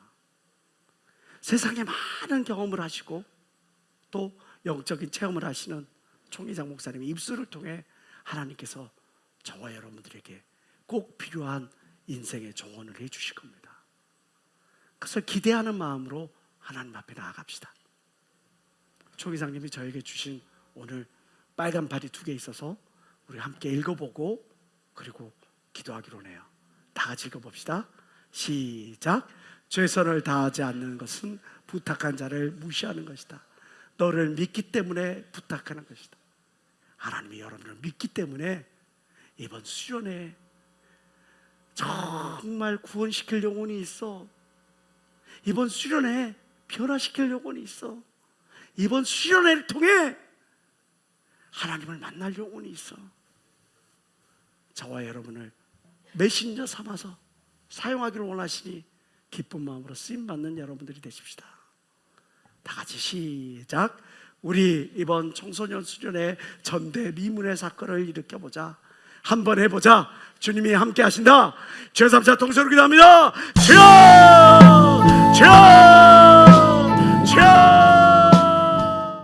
세상에 많은 경험을 하시고 또 영적인 체험을 하시는 총회장 목사님의 입술을 통해 하나님께서 저와 여러분들에게 꼭 필요한 인생의 조언을 해주실 겁니다. 그것을 기대하는 마음으로 하나님 앞에 나아갑시다. 총회장님이 저에게 주신 오늘 빨간 팔이 2개 있어서 우리 함께 읽어보고 그리고 기도하기로 해요. 다 같이 읽어봅시다. 시작. 최선을 다하지 않는 것은 부탁한 자를 무시하는 것이다. 너를 믿기 때문에 부탁하는 것이다. 하나님이 여러분을 믿기 때문에 이번 수련회에 정말 구원시킬 영혼이 있어. 이번 수련회에 변화시킬 영혼이 있어. 이번 수련회를 통해 하나님을 만날 영혼이 있어. 저와 여러분을 메신저 삼아서 사용하기를 원하시니 기쁜 마음으로 쓰임받는 여러분들이 되십시다. 다 같이 시작. 우리 이번 청소년 수련회 전대 미문의 사건을 일으켜보자. 한번 해보자. 주님이 함께 하신다. 죄 삼자 통성으로 기도합니다. 주여! 주여!